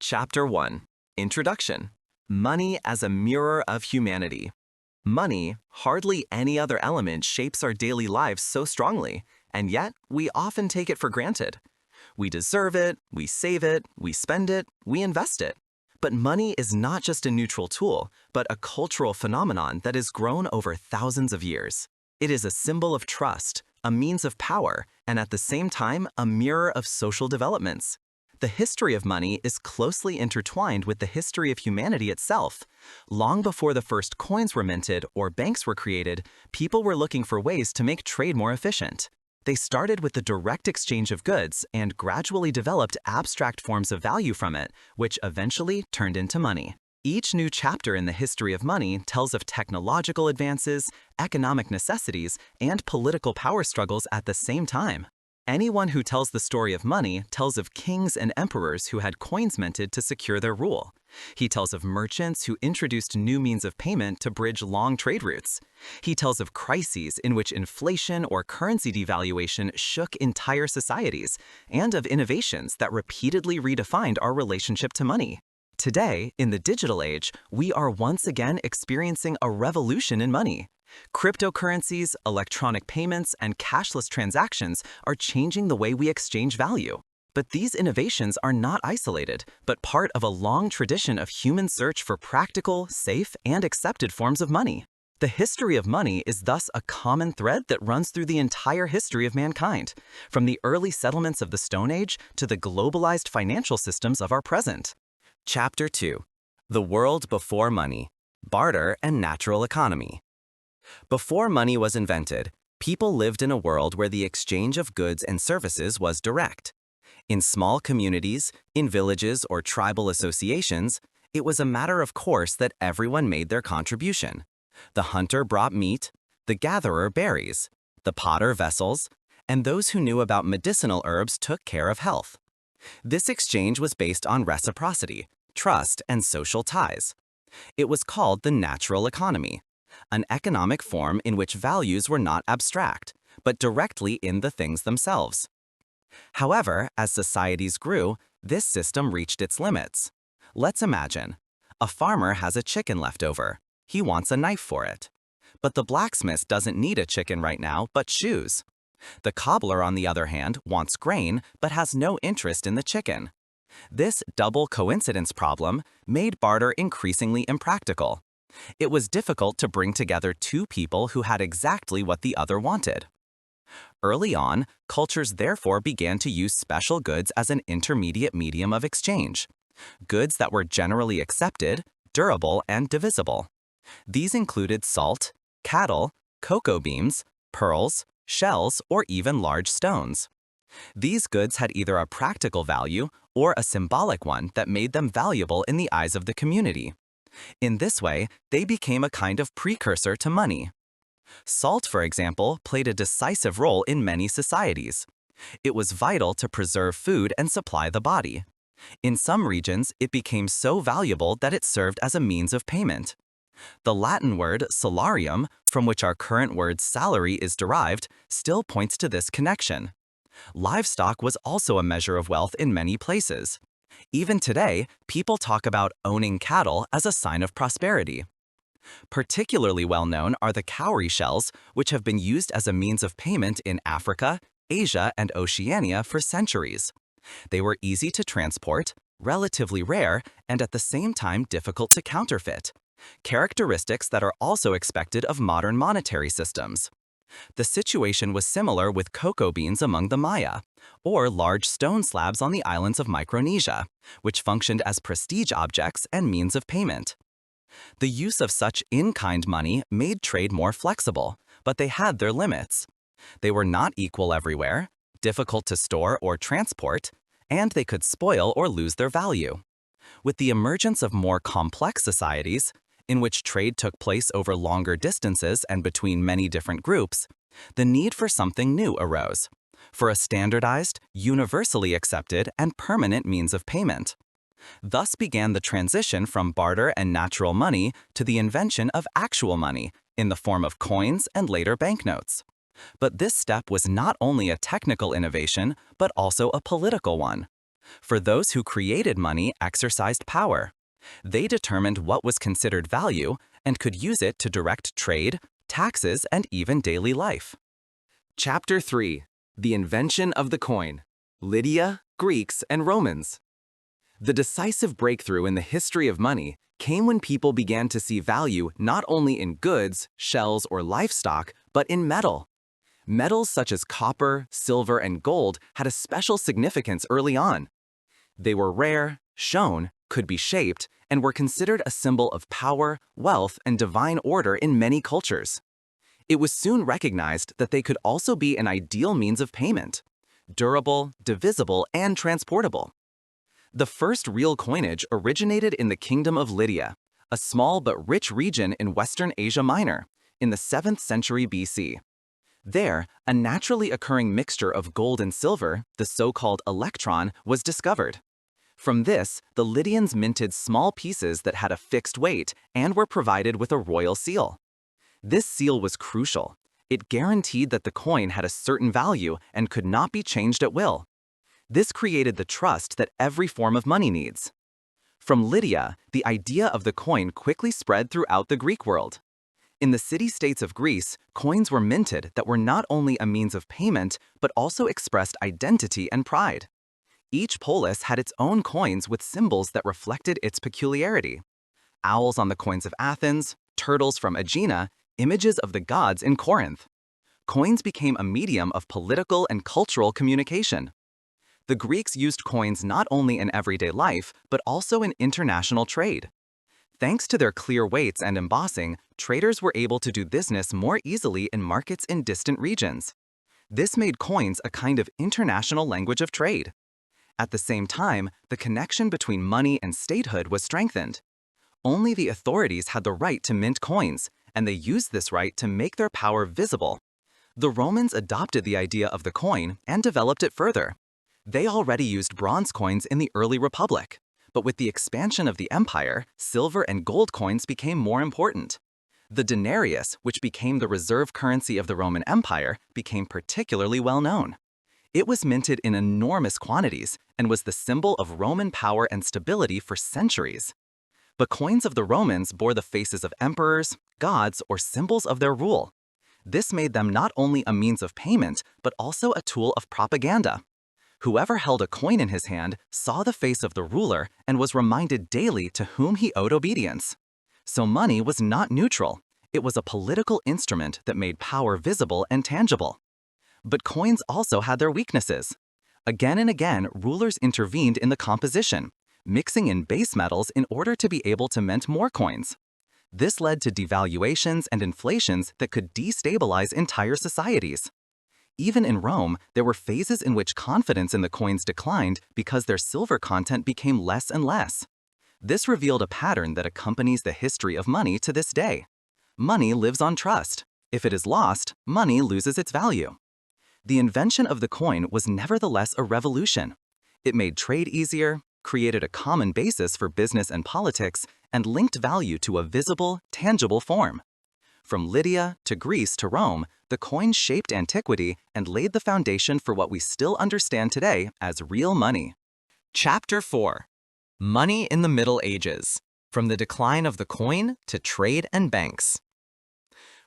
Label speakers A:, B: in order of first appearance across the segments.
A: Chapter 1. Introduction. Money as a mirror of humanity. Money, hardly any other element, shapes our daily lives so strongly, and yet we often take it for granted. We deserve it, we save it, we spend it, we invest it. But money is not just a neutral tool, but a cultural phenomenon that has grown over thousands of years. It is a symbol of trust, a means of power, and at the same time, a mirror of social developments. The history of money is closely intertwined with the history of humanity itself. Long before the first coins were minted or banks were created, people were looking for ways to make trade more efficient. They started with the direct exchange of goods and gradually developed abstract forms of value from it, which eventually turned into money. Each new chapter in the history of money tells of technological advances, economic necessities, and political power struggles at the same time. Anyone who tells the story of money tells of kings and emperors who had coins minted to secure their rule. He tells of merchants who introduced new means of payment to bridge long trade routes. He tells of crises in which inflation or currency devaluation shook entire societies, and of innovations that repeatedly redefined our relationship to money. Today, in the digital age, we are once again experiencing a revolution in money. Cryptocurrencies, electronic payments, and cashless transactions are changing the way we exchange value. But these innovations are not isolated, but part of a long tradition of human search for practical, safe, and accepted forms of money. The history of money is thus a common thread that runs through the entire history of mankind, from the early settlements of the Stone Age to the globalized financial systems of our present. Chapter 2. The World Before Money, Barter and Natural Economy. Before money was invented, people lived in a world where the exchange of goods and services was direct. In small communities, in villages or tribal associations, it was a matter of course that everyone made their contribution. The hunter brought meat, the gatherer berries, the potter vessels, and those who knew about medicinal herbs took care of health. This exchange was based on reciprocity, trust, and social ties. It was called the natural economy, an economic form in which values were not abstract, but directly in the things themselves. However, as societies grew, this system reached its limits. Let's imagine. A farmer has a chicken left over. He wants a knife for it. But the blacksmith doesn't need a chicken right now, but shoes. The cobbler, on the other hand, wants grain, but has no interest in the chicken. This double coincidence problem made barter increasingly impractical. It was difficult to bring together two people who had exactly what the other wanted. Early on, cultures therefore began to use special goods as an intermediate medium of exchange. Goods that were generally accepted, durable, and divisible. These included salt, cattle, cocoa beans, pearls, shells, or even large stones. These goods had either a practical value or a symbolic one that made them valuable in the eyes of the community. In this way, they became a kind of precursor to money. Salt, for example, played a decisive role in many societies. It was vital to preserve food and supply the body. In some regions, it became so valuable that it served as a means of payment. The Latin word salarium, from which our current word salary is derived, still points to this connection. Livestock was also a measure of wealth in many places. Even today, people talk about owning cattle as a sign of prosperity. Particularly well known are the cowrie shells, which have been used as a means of payment in Africa, Asia, and Oceania for centuries. They were easy to transport, relatively rare, and at the same time difficult to counterfeit, characteristics that are also expected of modern monetary systems. The situation was similar with cocoa beans among the Maya, or large stone slabs on the islands of Micronesia, which functioned as prestige objects and means of payment. The use of such in-kind money made trade more flexible, but they had their limits. They were not equal everywhere, difficult to store or transport, and they could spoil or lose their value. With the emergence of more complex societies, in which trade took place over longer distances and between many different groups, the need for something new arose, for a standardized, universally accepted, and permanent means of payment. Thus began the transition from barter and natural money to the invention of actual money in the form of coins and later banknotes. But this step was not only a technical innovation, but also a political one. For those who created money exercised power. They determined what was considered value and could use it to direct trade, taxes, and even daily life. Chapter 3. The Invention of the Coin. Lydia, Greeks, and Romans. The decisive breakthrough in the history of money came when people began to see value not only in goods, shells, or livestock, but in metal. Metals such as copper, silver, and gold had a special significance early on. They were rare, shone, could be shaped, and were considered a symbol of power, wealth, and divine order in many cultures. It was soon recognized that they could also be an ideal means of payment, durable, divisible, and transportable. The first real coinage originated in the Kingdom of Lydia, a small but rich region in Western Asia Minor, in the 7th century BC. There, a naturally occurring mixture of gold and silver, the so-called electron, was discovered. From this, the Lydians minted small pieces that had a fixed weight and were provided with a royal seal. This seal was crucial. It guaranteed that the coin had a certain value and could not be changed at will. This created the trust that every form of money needs. From Lydia, the idea of the coin quickly spread throughout the Greek world. In the city-states of Greece, coins were minted that were not only a means of payment, but also expressed identity and pride. Each polis had its own coins with symbols that reflected its peculiarity. Owls on the coins of Athens, turtles from Aegina, images of the gods in Corinth. Coins became a medium of political and cultural communication. The Greeks used coins not only in everyday life, but also in international trade. Thanks to their clear weights and embossing, traders were able to do business more easily in markets in distant regions. This made coins a kind of international language of trade. At the same time, the connection between money and statehood was strengthened. Only the authorities had the right to mint coins, and they used this right to make their power visible. The Romans adopted the idea of the coin and developed it further. They already used bronze coins in the early Republic, but with the expansion of the empire, silver and gold coins became more important. The denarius, which became the reserve currency of the Roman Empire, became particularly well known. It was minted in enormous quantities and was the symbol of Roman power and stability for centuries. But coins of the Romans bore the faces of emperors, gods, or symbols of their rule. This made them not only a means of payment, but also a tool of propaganda. Whoever held a coin in his hand saw the face of the ruler and was reminded daily to whom he owed obedience. So money was not neutral. It was a political instrument that made power visible and tangible. But coins also had their weaknesses. Again and again, rulers intervened in the composition, mixing in base metals in order to be able to mint more coins. This led to devaluations and inflations that could destabilize entire societies. Even in Rome, there were phases in which confidence in the coins declined because their silver content became less and less. This revealed a pattern that accompanies the history of money to this day. Money lives on trust. If it is lost, money loses its value. The invention of the coin was nevertheless a revolution. It made trade easier, created a common basis for business and politics, and linked value to a visible, tangible form. From Lydia to Greece to Rome, the coin shaped antiquity and laid the foundation for what we still understand today as real money. Chapter 4. Money in the Middle Ages. From the decline of the coin to trade and banks.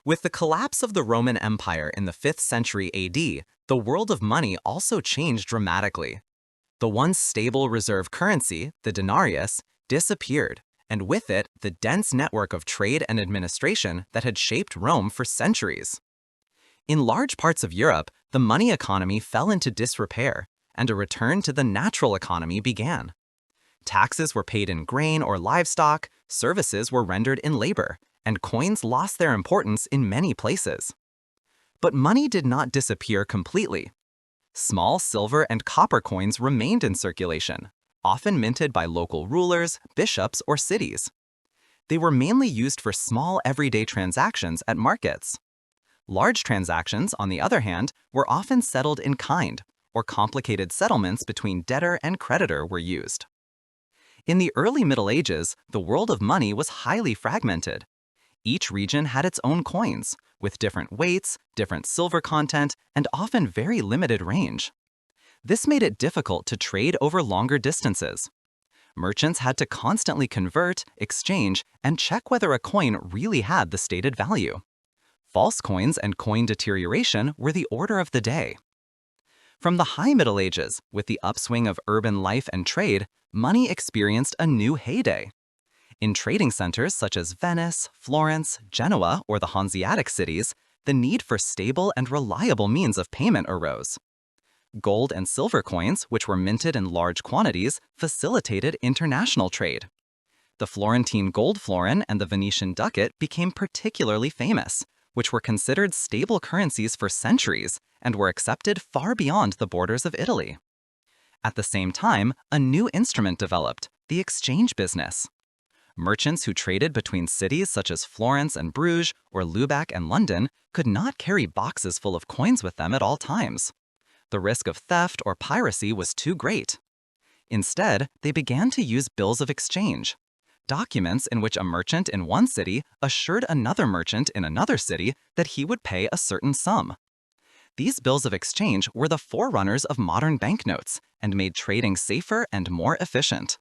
A: With the collapse of the Roman Empire in the 5th century AD, the world of money also changed dramatically. The once stable reserve currency, the denarius, disappeared, and with it, the dense network of trade and administration that had shaped Rome for centuries. In large parts of Europe, the money economy fell into disrepair, and a return to the natural economy began. Taxes were paid in grain or livestock, services were rendered in labor, and coins lost their importance in many places. But money did not disappear completely. Small silver and copper coins remained in circulation, often minted by local rulers, bishops, or cities. They were mainly used for small everyday transactions at markets. Large transactions, on the other hand, were often settled in kind, or complicated settlements between debtor and creditor were used. In the early Middle Ages, the world of money was highly fragmented. Each region had its own coins, with different weights, different silver content, and often very limited range. This made it difficult to trade over longer distances. Merchants had to constantly convert, exchange, and check whether a coin really had the stated value. False coins and coin deterioration were the order of the day. From the High Middle Ages, with the upswing of urban life and trade, money experienced a new heyday. In trading centers such as Venice, Florence, Genoa, or the Hanseatic cities, the need for stable and reliable means of payment arose. Gold and silver coins, which were minted in large quantities, facilitated international trade. The Florentine gold florin and the Venetian ducat became particularly famous, which were considered stable currencies for centuries and were accepted far beyond the borders of Italy. At the same time, a new instrument developed, the exchange business. Merchants who traded between cities such as Florence and Bruges or Lubeck and London could not carry boxes full of coins with them at all times. The risk of theft or piracy was too great. Instead, they began to use bills of exchange, documents in which a merchant in one city assured another merchant in another city that he would pay a certain sum. These bills of exchange were the forerunners of modern banknotes and made trading safer and more efficient.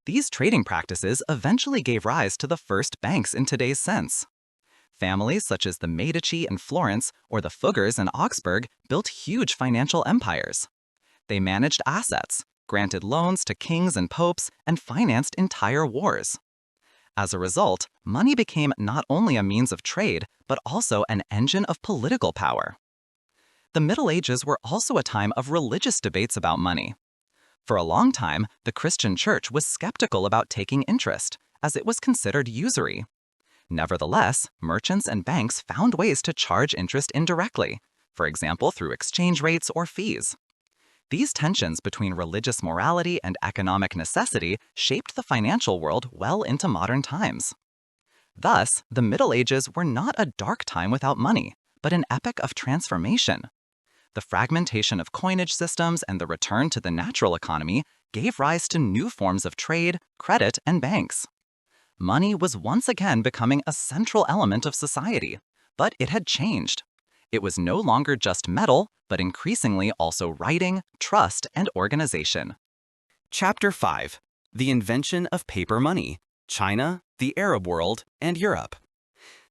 A: These trading practices eventually gave rise to the first banks in today's sense. Families such as the Medici in Florence or the Fuggers in Augsburg built huge financial empires. They managed assets, granted loans to kings and popes, and financed entire wars. As a result, money became not only a means of trade, but also an engine of political power. The Middle Ages were also a time of religious debates about money. For a long time, the Christian Church was skeptical about taking interest, as it was considered usury. Nevertheless, merchants and banks found ways to charge interest indirectly, for example through exchange rates or fees. These tensions between religious morality and economic necessity shaped the financial world well into modern times. Thus, the Middle Ages were not a dark time without money, but an epoch of transformation. The fragmentation of coinage systems and the return to the natural economy gave rise to new forms of trade, credit, and banks. Money was once again becoming a central element of society, but it had changed. It was no longer just metal, but increasingly also writing, trust, and organization.
B: Chapter 5: The Invention of Paper Money, China, the Arab World, and Europe.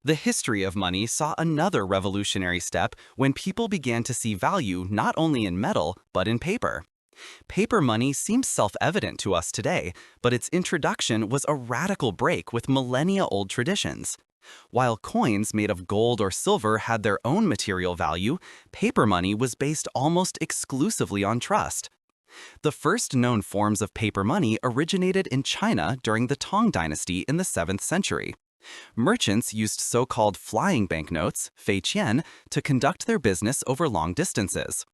B: The history of money saw another revolutionary step when people began to see value not only in metal, but in paper. Paper money seems self-evident to us today, but its introduction was a radical break with millennia-old traditions. While coins made of gold or silver had their own material value, paper money was based almost exclusively on trust. The first known forms of paper money originated in China during the Tang Dynasty in the 7th century. Merchants used so-called flying banknotes, feiqian, to conduct their business over long distances.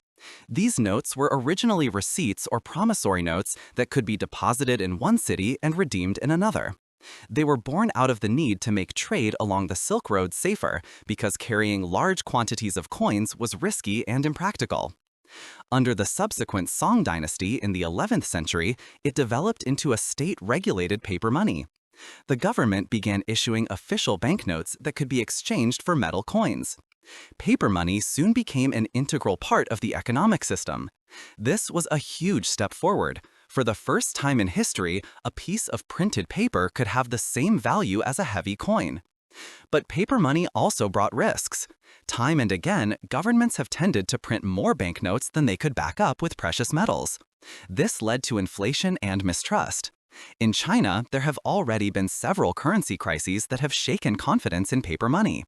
B: These notes were originally receipts or promissory notes that could be deposited in one city and redeemed in another. They were born out of the need to make trade along the Silk Road safer because carrying large quantities of coins was risky and impractical. Under the subsequent Song Dynasty in the 11th century, it developed into a state-regulated paper money. The government began issuing official banknotes that could be exchanged for metal coins. Paper money soon became an integral part of the economic system. This was a huge step forward. For the first time in history, a piece of printed paper could have the same value as a heavy coin. But paper money also brought risks. Time and again, governments have tended to print more banknotes than they could back up with precious metals. This led to inflation and mistrust. In China, there have already been several currency crises that have shaken confidence in paper money.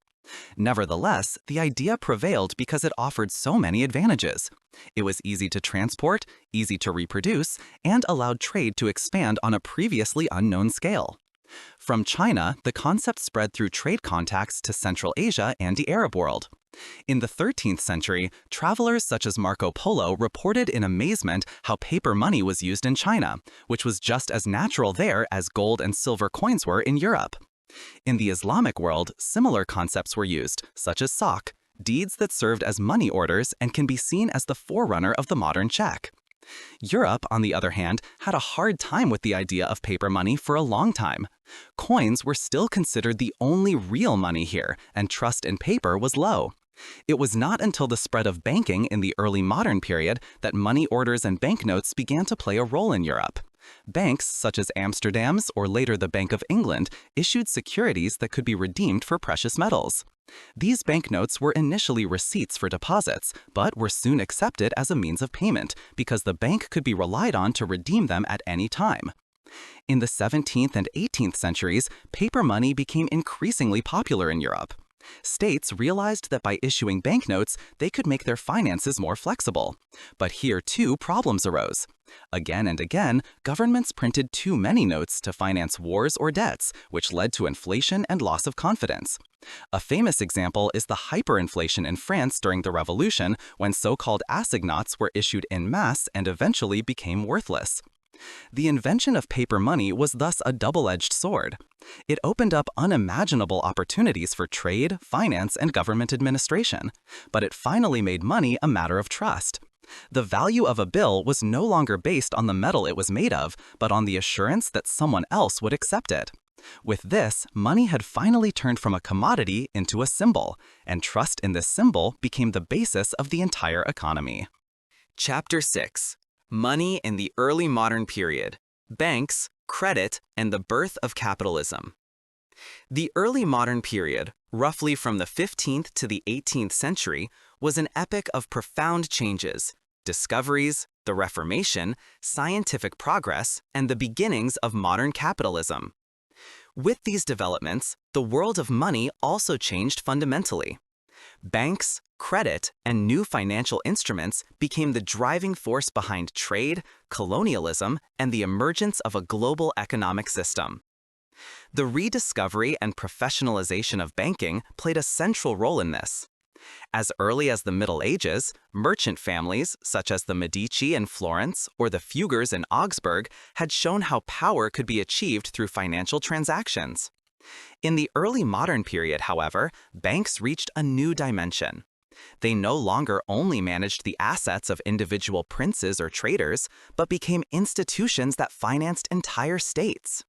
B: Nevertheless, the idea prevailed because it offered so many advantages. It was easy to transport, easy to reproduce, and allowed trade to expand on a previously unknown scale. From China, the concept spread through trade contacts to Central Asia and the Arab world. In the 13th century, travelers such as Marco Polo reported in amazement how paper money was used in China, which was just as natural there as gold and silver coins were in Europe. In the Islamic world, similar concepts were used, such as sok, deeds that served as money orders and can be seen as the forerunner of the modern check. Europe, on the other hand, had a hard time with the idea of paper money for a long time. Coins were still considered the only real money here, and trust in paper was low. It was not until the spread of banking in the early modern period that money orders and banknotes began to play a role in Europe. Banks, such as Amsterdam's or later the Bank of England, issued securities that could be redeemed for precious metals. These banknotes were initially receipts for deposits, but were soon accepted as a means of payment because the bank could be relied on to redeem them at any time. In the 17th and 18th centuries, paper money became increasingly popular in Europe. States realized that by issuing banknotes, they could make their finances more flexible. But here, too, problems arose. Again and again, governments printed too many notes to finance wars or debts, which led to inflation and loss of confidence. A famous example is the hyperinflation in France during the Revolution, when so-called assignats were issued en masse and eventually became worthless. The invention of paper money was thus a double-edged sword. It opened up unimaginable opportunities for trade, finance, and government administration, but it finally made money a matter of trust. The value of a bill was no longer based on the metal it was made of, but on the assurance that someone else would accept it. With this, money had finally turned from a commodity into a symbol, and trust in this symbol became the basis of the entire economy.
A: Chapter 6. Money in the Early Modern Period, Banks, Credit, and the Birth of Capitalism. The early modern period, roughly from the 15th to the 18th century, was an epoch of profound changes, discoveries, the Reformation, scientific progress, and the beginnings of modern capitalism. With these developments, the world of money also changed fundamentally. Banks, credit, and new financial instruments became the driving force behind trade, colonialism, and the emergence of a global economic system. The rediscovery and professionalization of banking played a central role in this. As early as the Middle Ages, merchant families, such as the Medici in Florence or the Fuggers in Augsburg, had shown how power could be achieved through financial transactions. In the early modern period, however, banks reached a new dimension. They no longer only managed the assets of individual princes or traders, but became institutions that financed entire states.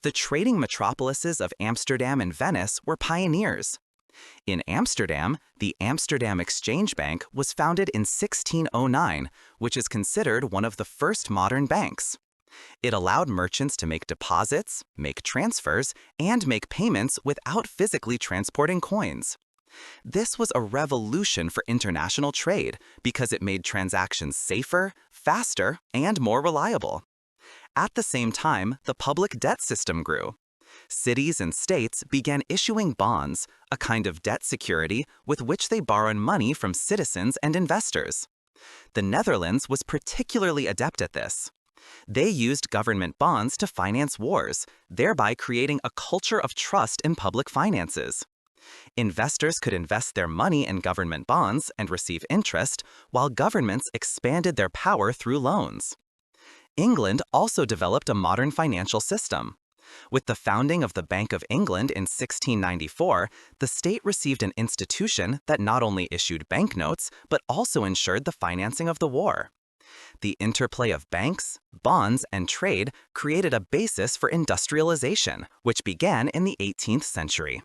A: The trading metropolises of Amsterdam and Venice were pioneers. In Amsterdam, the Amsterdam Exchange Bank was founded in 1609, which is considered one of the first modern banks. It allowed merchants to make deposits, make transfers, and make payments without physically transporting coins. This was a revolution for international trade because it made transactions safer, faster, and more reliable. At the same time, the public debt system grew. Cities and states began issuing bonds, a kind of debt security with which they borrowed money from citizens and investors. The Netherlands was particularly adept at this. They used government bonds to finance wars, thereby creating a culture of trust in public finances. Investors could invest their money in government bonds and receive interest, while governments expanded their power through loans. England also developed a modern financial system. With the founding of the Bank of England in 1694, the state received an institution that not only issued banknotes, but also ensured the financing of the war. The interplay of banks, bonds, and trade created a basis for industrialization, which began in the 18th century.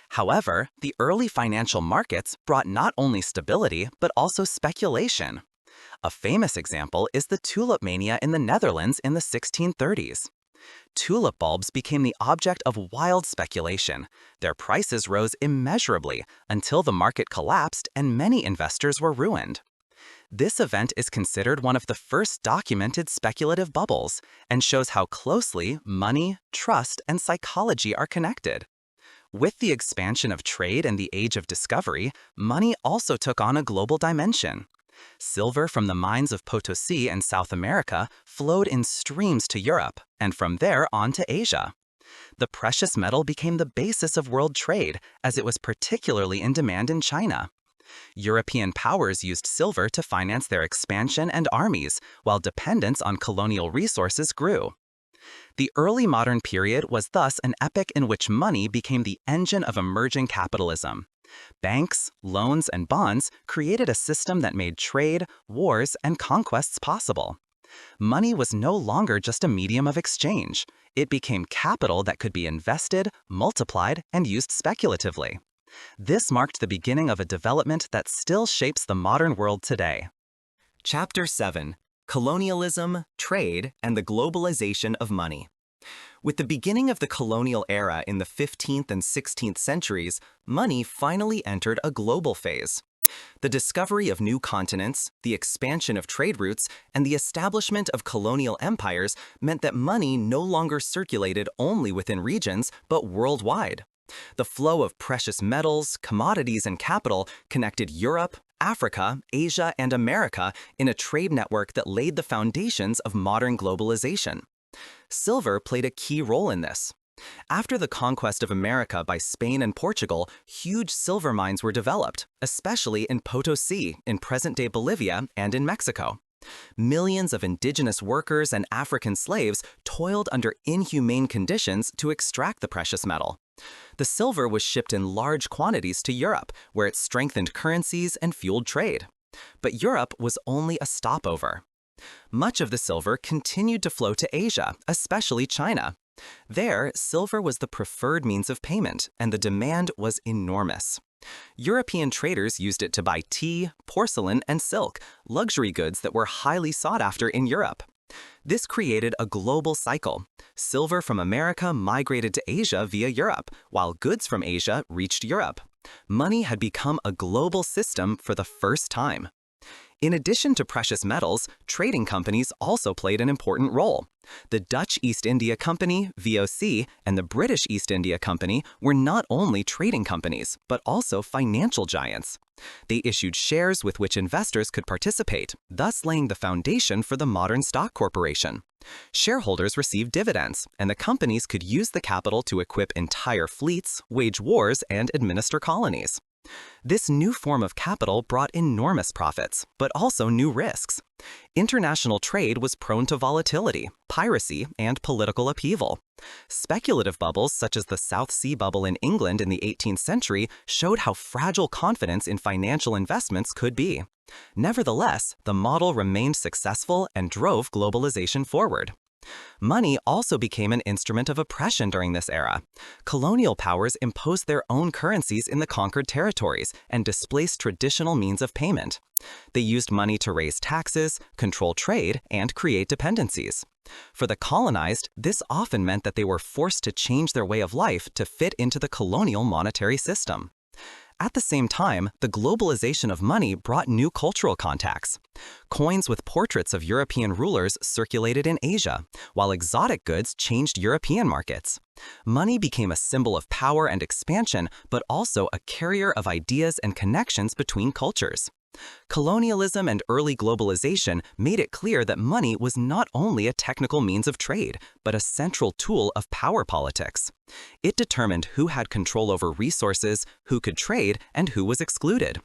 A: However, the early financial markets brought not only stability, but also speculation. A famous example is the tulip mania in the Netherlands in the 1630s. Tulip bulbs became the object of wild speculation. Their prices rose immeasurably until the market collapsed and many investors were ruined. This event is considered one of the first documented speculative bubbles and shows how closely money, trust, and psychology are connected. With the expansion of trade and the age of discovery, money also took on a global dimension. Silver from the mines of Potosi in South America flowed in streams to Europe, and from there on to Asia. The precious metal became the basis of world trade, as it was particularly in demand in China. European powers used silver to finance their expansion and armies, while dependence on colonial resources grew. The early modern period was thus an epoch in which money became the engine of emerging capitalism. Banks, loans, and bonds created a system that made trade, wars, and conquests possible. Money was no longer just a medium of exchange. It became capital that could be invested, multiplied, and used speculatively.
B: This marked the beginning of a development that still shapes the modern world today.
A: Chapter 7: Colonialism, Trade, and the Globalization of Money. With the beginning of the colonial era in the 15th and 16th centuries, money finally entered a global phase. The discovery of new continents, the expansion of trade routes, and the establishment of colonial empires meant that money no longer circulated only within regions, but worldwide. The flow of precious metals, commodities, and capital connected Europe, Africa, Asia, and America in a trade network that laid the foundations of modern globalization. Silver played a key role in this. After the conquest of America by Spain and Portugal, huge silver mines were developed, especially in Potosi, in present-day Bolivia, and in Mexico. Millions of indigenous workers and African slaves toiled under inhumane conditions to extract the precious metal. The silver was shipped in large quantities to Europe, where it strengthened currencies and fueled trade. But Europe was only a stopover. Much of the silver continued to flow to Asia, especially China. There, silver was the preferred means of payment, and the demand was enormous. European traders used it to buy tea, porcelain, and silk, luxury goods that were highly sought after in Europe. This created a global cycle. Silver from America migrated to Asia via Europe, while goods from Asia reached Europe. Money had become a global system for the first time. In addition to precious metals, trading companies also played an important role. The Dutch East India Company, VOC, and the British East India Company were not only trading companies, but also financial giants. They issued shares with which investors could participate, thus laying the foundation for the modern stock corporation. Shareholders received dividends, and the companies could use the capital to equip entire fleets, wage wars, and administer colonies. This new form of capital brought enormous profits, but also new risks. International trade was prone to volatility, piracy, and political upheaval. Speculative bubbles such as the South Sea bubble in England in the 18th century showed how fragile confidence in financial investments could be. Nevertheless, the model remained successful and drove globalization forward. Money also became an instrument of oppression during this era. Colonial powers imposed their own currencies in the conquered territories and displaced traditional means of payment. They used money to raise taxes, control trade, and create dependencies. For the colonized, this often meant that they were forced to change their way of life to fit into the colonial monetary system. At the same time, the globalization of money brought new cultural contacts. Coins with portraits of European rulers circulated in Asia, while exotic goods changed European markets. Money became a symbol of power and expansion, but also a carrier of ideas and connections between cultures. Colonialism and early globalization made it clear that money was not only a technical means of trade, but a central tool of power politics. It determined who had control over resources, who could trade, and who was excluded.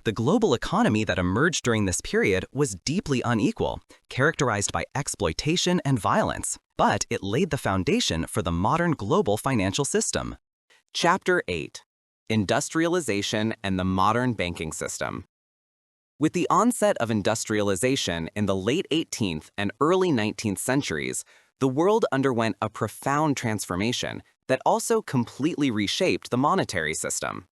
A: The global economy that emerged during this period was deeply unequal, characterized by exploitation and violence, but it laid the foundation for the modern global financial system.
C: Chapter 8: Industrialization and the Modern Banking System. With the onset of industrialization in the late 18th and early 19th centuries, the world underwent a profound transformation that also completely reshaped the monetary system.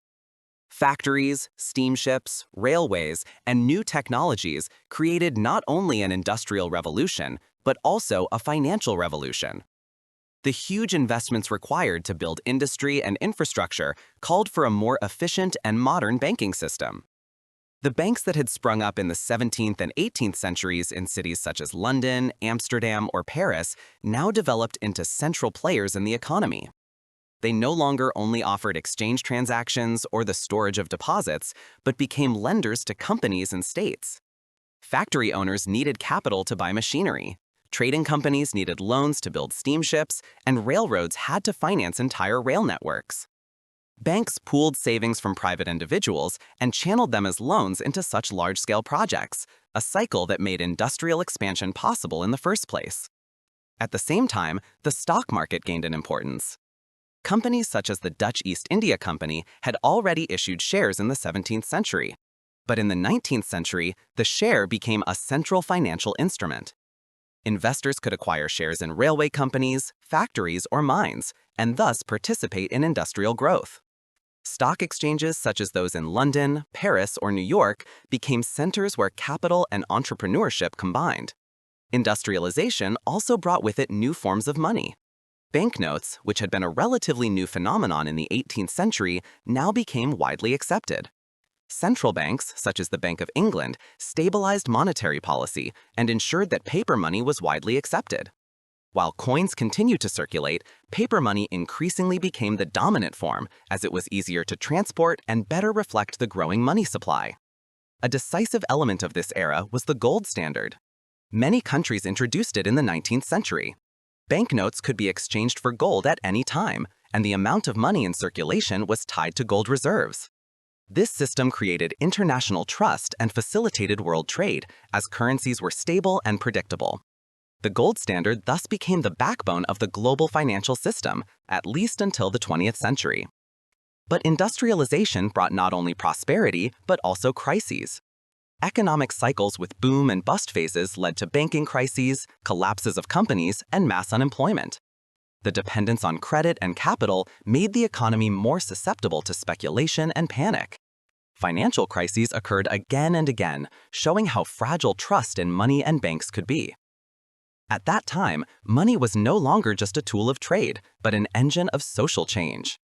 C: Factories, steamships, railways, and new technologies created not only an industrial revolution, but also a financial revolution. The huge investments required to build industry and infrastructure called for a more efficient and modern banking system. The banks that had sprung up in the 17th and 18th centuries in cities such as London, Amsterdam, or Paris now developed into central players in the economy. They no longer only offered exchange transactions or the storage of deposits, but became lenders to companies and states. Factory owners needed capital to buy machinery. Trading companies needed loans to build steamships, and railroads had to finance entire rail networks. Banks pooled savings from private individuals and channeled them as loans into such large-scale projects, a cycle that made industrial expansion possible in the first place. At the same time, the stock market gained in importance. Companies such as the Dutch East India Company had already issued shares in the 17th century. But in the 19th century, the share became a central financial instrument. Investors could acquire shares in railway companies, factories, or mines, and thus participate in industrial growth. Stock exchanges such as those in London, Paris, or New York became centers where capital and entrepreneurship combined. Industrialization also brought with it new forms of money. Banknotes, which had been a relatively new phenomenon in the 18th century, now became widely accepted. Central banks, such as the Bank of England, stabilized monetary policy and ensured that paper money was widely accepted. While coins continued to circulate, paper money increasingly became the dominant form as it was easier to transport and better reflect the growing money supply. A decisive element of this era was the gold standard. Many countries introduced it in the 19th century. Banknotes could be exchanged for gold at any time, and the amount of money in circulation was tied to gold reserves. This system created international trust and facilitated world trade, as currencies were stable and predictable. The gold standard thus became the backbone of the global financial system, at least until the 20th century. But industrialization brought not only prosperity, but also crises. Economic cycles with boom and bust phases led to banking crises, collapses of companies, and mass unemployment. The dependence on credit and capital made the economy more susceptible to speculation and panic. Financial crises occurred again and again, showing how fragile trust in money and banks could be. At that time, money was no longer just a tool of trade, but an engine of social change.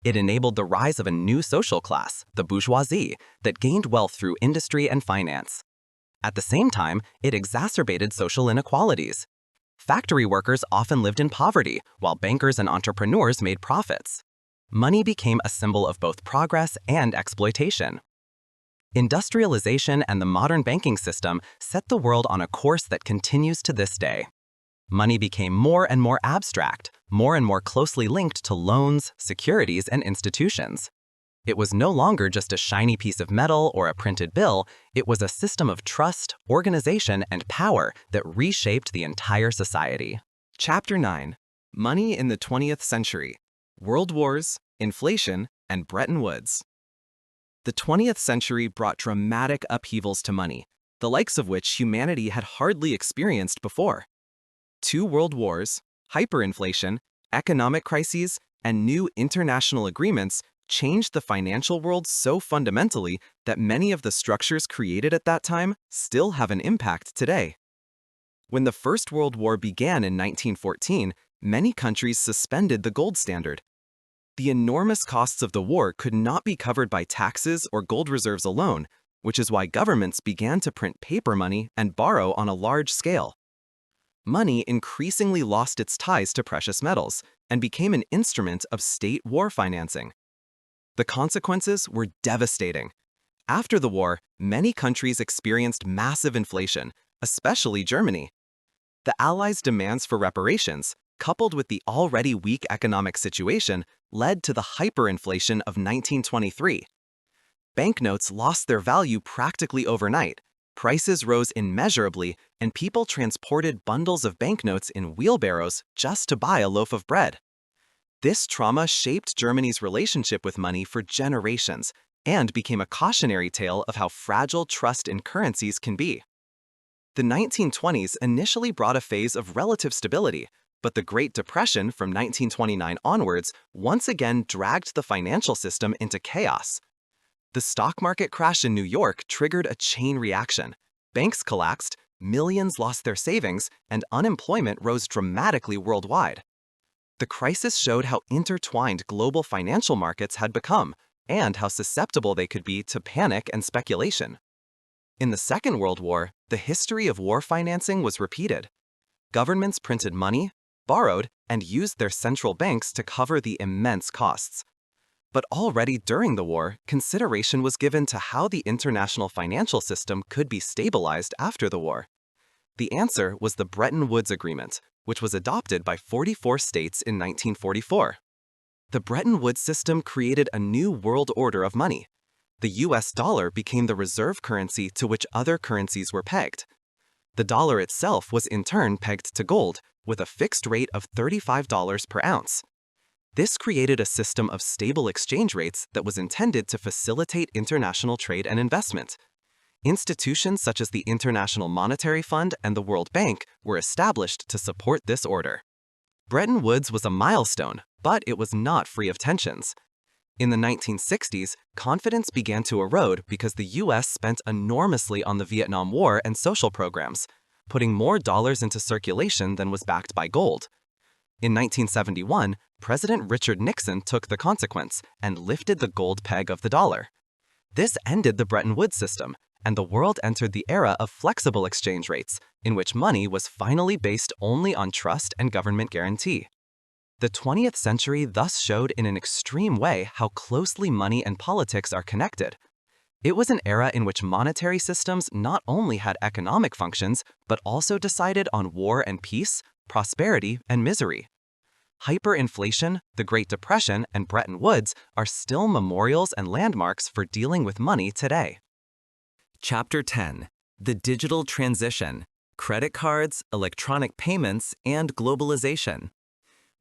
C: It enabled the rise of a new social class, the bourgeoisie, that gained wealth through industry and finance. At the same time, it exacerbated social inequalities. Factory workers often lived in poverty, while bankers and entrepreneurs made profits. Money became a symbol of both progress and exploitation. Industrialization and the modern banking system set the world on a course that continues to this day. Money became more and more abstract, more and more closely linked to loans, securities, and institutions. It was no longer just a shiny piece of metal or a printed bill, it was a system of trust, organization, and power that reshaped the entire society.
B: Chapter 9. Money in the 20th Century. World Wars, Inflation, and Bretton Woods. The 20th century brought dramatic upheavals to money, the likes of which humanity had hardly experienced before. 2 world wars, hyperinflation, economic crises, and new international agreements changed the financial world so fundamentally that many of the structures created at that time still have an impact today. When the First World War began in 1914, many countries suspended the gold standard. The enormous costs of the war could not be covered by taxes or gold reserves alone, which is why governments began to print paper money and borrow on a large scale. Money increasingly lost its ties to precious metals and became an instrument of state war financing. The consequences were devastating. After the war, many countries experienced massive inflation, especially Germany. The Allies' demands for reparations, coupled with the already weak economic situation, led to the hyperinflation of 1923. Banknotes lost their value practically overnight. Prices rose immeasurably, and people transported bundles of banknotes in wheelbarrows just to buy a loaf of bread. This trauma shaped Germany's relationship with money for generations and became a cautionary tale of how fragile trust in currencies can be. The 1920s initially brought a phase of relative stability, but the Great Depression from 1929 onwards once again dragged the financial system into chaos. The stock market crash in New York triggered a chain reaction. Banks collapsed, millions lost their savings, and unemployment rose dramatically worldwide. The crisis showed how intertwined global financial markets had become, and how susceptible they could be to panic and speculation. In the Second World War, the history of war financing was repeated. Governments printed money, borrowed, and used their central banks to cover the immense costs. But already during the war, consideration was given to how the international financial system could be stabilized after the war. The answer was the Bretton Woods Agreement, which was adopted by 44 states in 1944. The Bretton Woods system created a new world order of money. The US dollar became the reserve currency to which other currencies were pegged. The dollar itself was in turn pegged to gold, with a fixed rate of $35 per ounce. This created a system of stable exchange rates that was intended to facilitate international trade and investment. Institutions such as the International Monetary Fund and the World Bank were established to support this order. Bretton Woods was a milestone, but it was not free of tensions. In the 1960s, confidence began to erode because the US spent enormously on the Vietnam War and social programs, putting more dollars into circulation than was backed by gold. In 1971, President Richard Nixon took the consequence and lifted the gold peg of the dollar. This ended the Bretton Woods system, and the world entered the era of flexible exchange rates, in which money was finally based only on trust and government guarantee. The 20th century thus showed in an extreme way how closely money and politics are connected. It was an era in which monetary systems not only had economic functions, but also decided on war and peace, prosperity and misery. Hyperinflation, the Great Depression, and Bretton Woods are still memorials and landmarks for dealing with money today. Chapter 10: The Digital Transition: Credit Cards, Electronic Payments, and Globalization.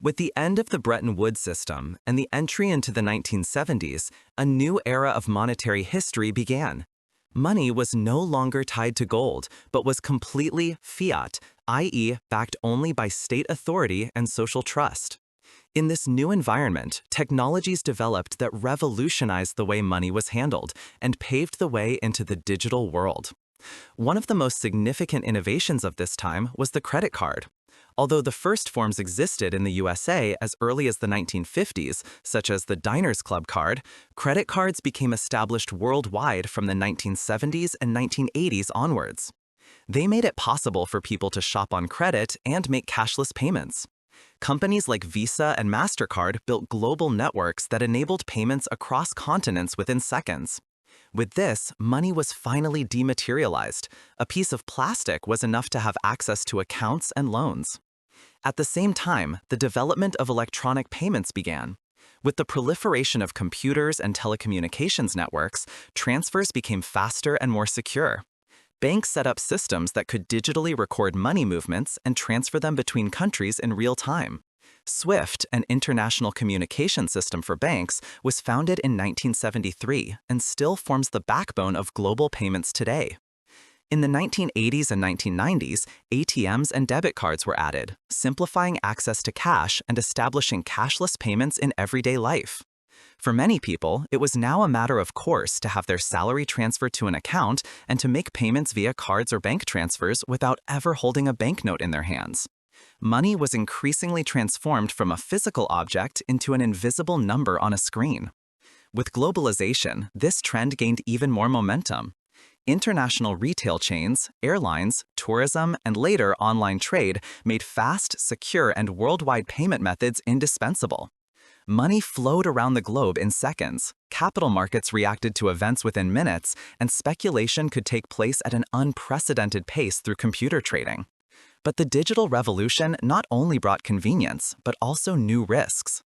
B: With the end of the Bretton Woods system and the entry into the 1970s, a new era of monetary history began. Money was no longer tied to gold, but was completely fiat, i.e., backed only by state authority and social trust. In this new environment, technologies developed that revolutionized the way money was handled and paved the way into the digital world. One of the most significant innovations of this time was the credit card. Although the first forms existed in the USA as early as the 1950s, such as the Diners Club card, credit cards became established worldwide from the 1970s and 1980s onwards. They made it possible for people to shop on credit and make cashless payments. Companies like Visa and MasterCard built global networks that enabled payments across continents within seconds. With this, money was finally dematerialized. A piece of plastic was enough to have access to accounts and loans. At the same time, the development of electronic payments began. With the proliferation of computers and telecommunications networks, transfers became faster and more secure. Banks set up systems that could digitally record money movements and transfer them between countries in real time. SWIFT, an international communication system for banks, was founded in 1973 and still forms the backbone of global payments today. In the 1980s and 1990s, ATMs and debit cards were added, simplifying access to cash and establishing cashless payments in everyday life. For many people, it was now a matter of course to have their salary transferred to an account and to make payments via cards or bank transfers without ever holding a banknote in their hands. Money was increasingly transformed from a physical object into an invisible number on a screen. With globalization, this trend gained even more momentum. International retail chains, airlines, tourism, and later online trade made fast, secure, and worldwide payment methods indispensable. Money flowed around the globe in seconds, capital markets reacted to events within minutes, and speculation could take place at an unprecedented pace through computer trading. But the digital revolution not only brought convenience, but also new risks.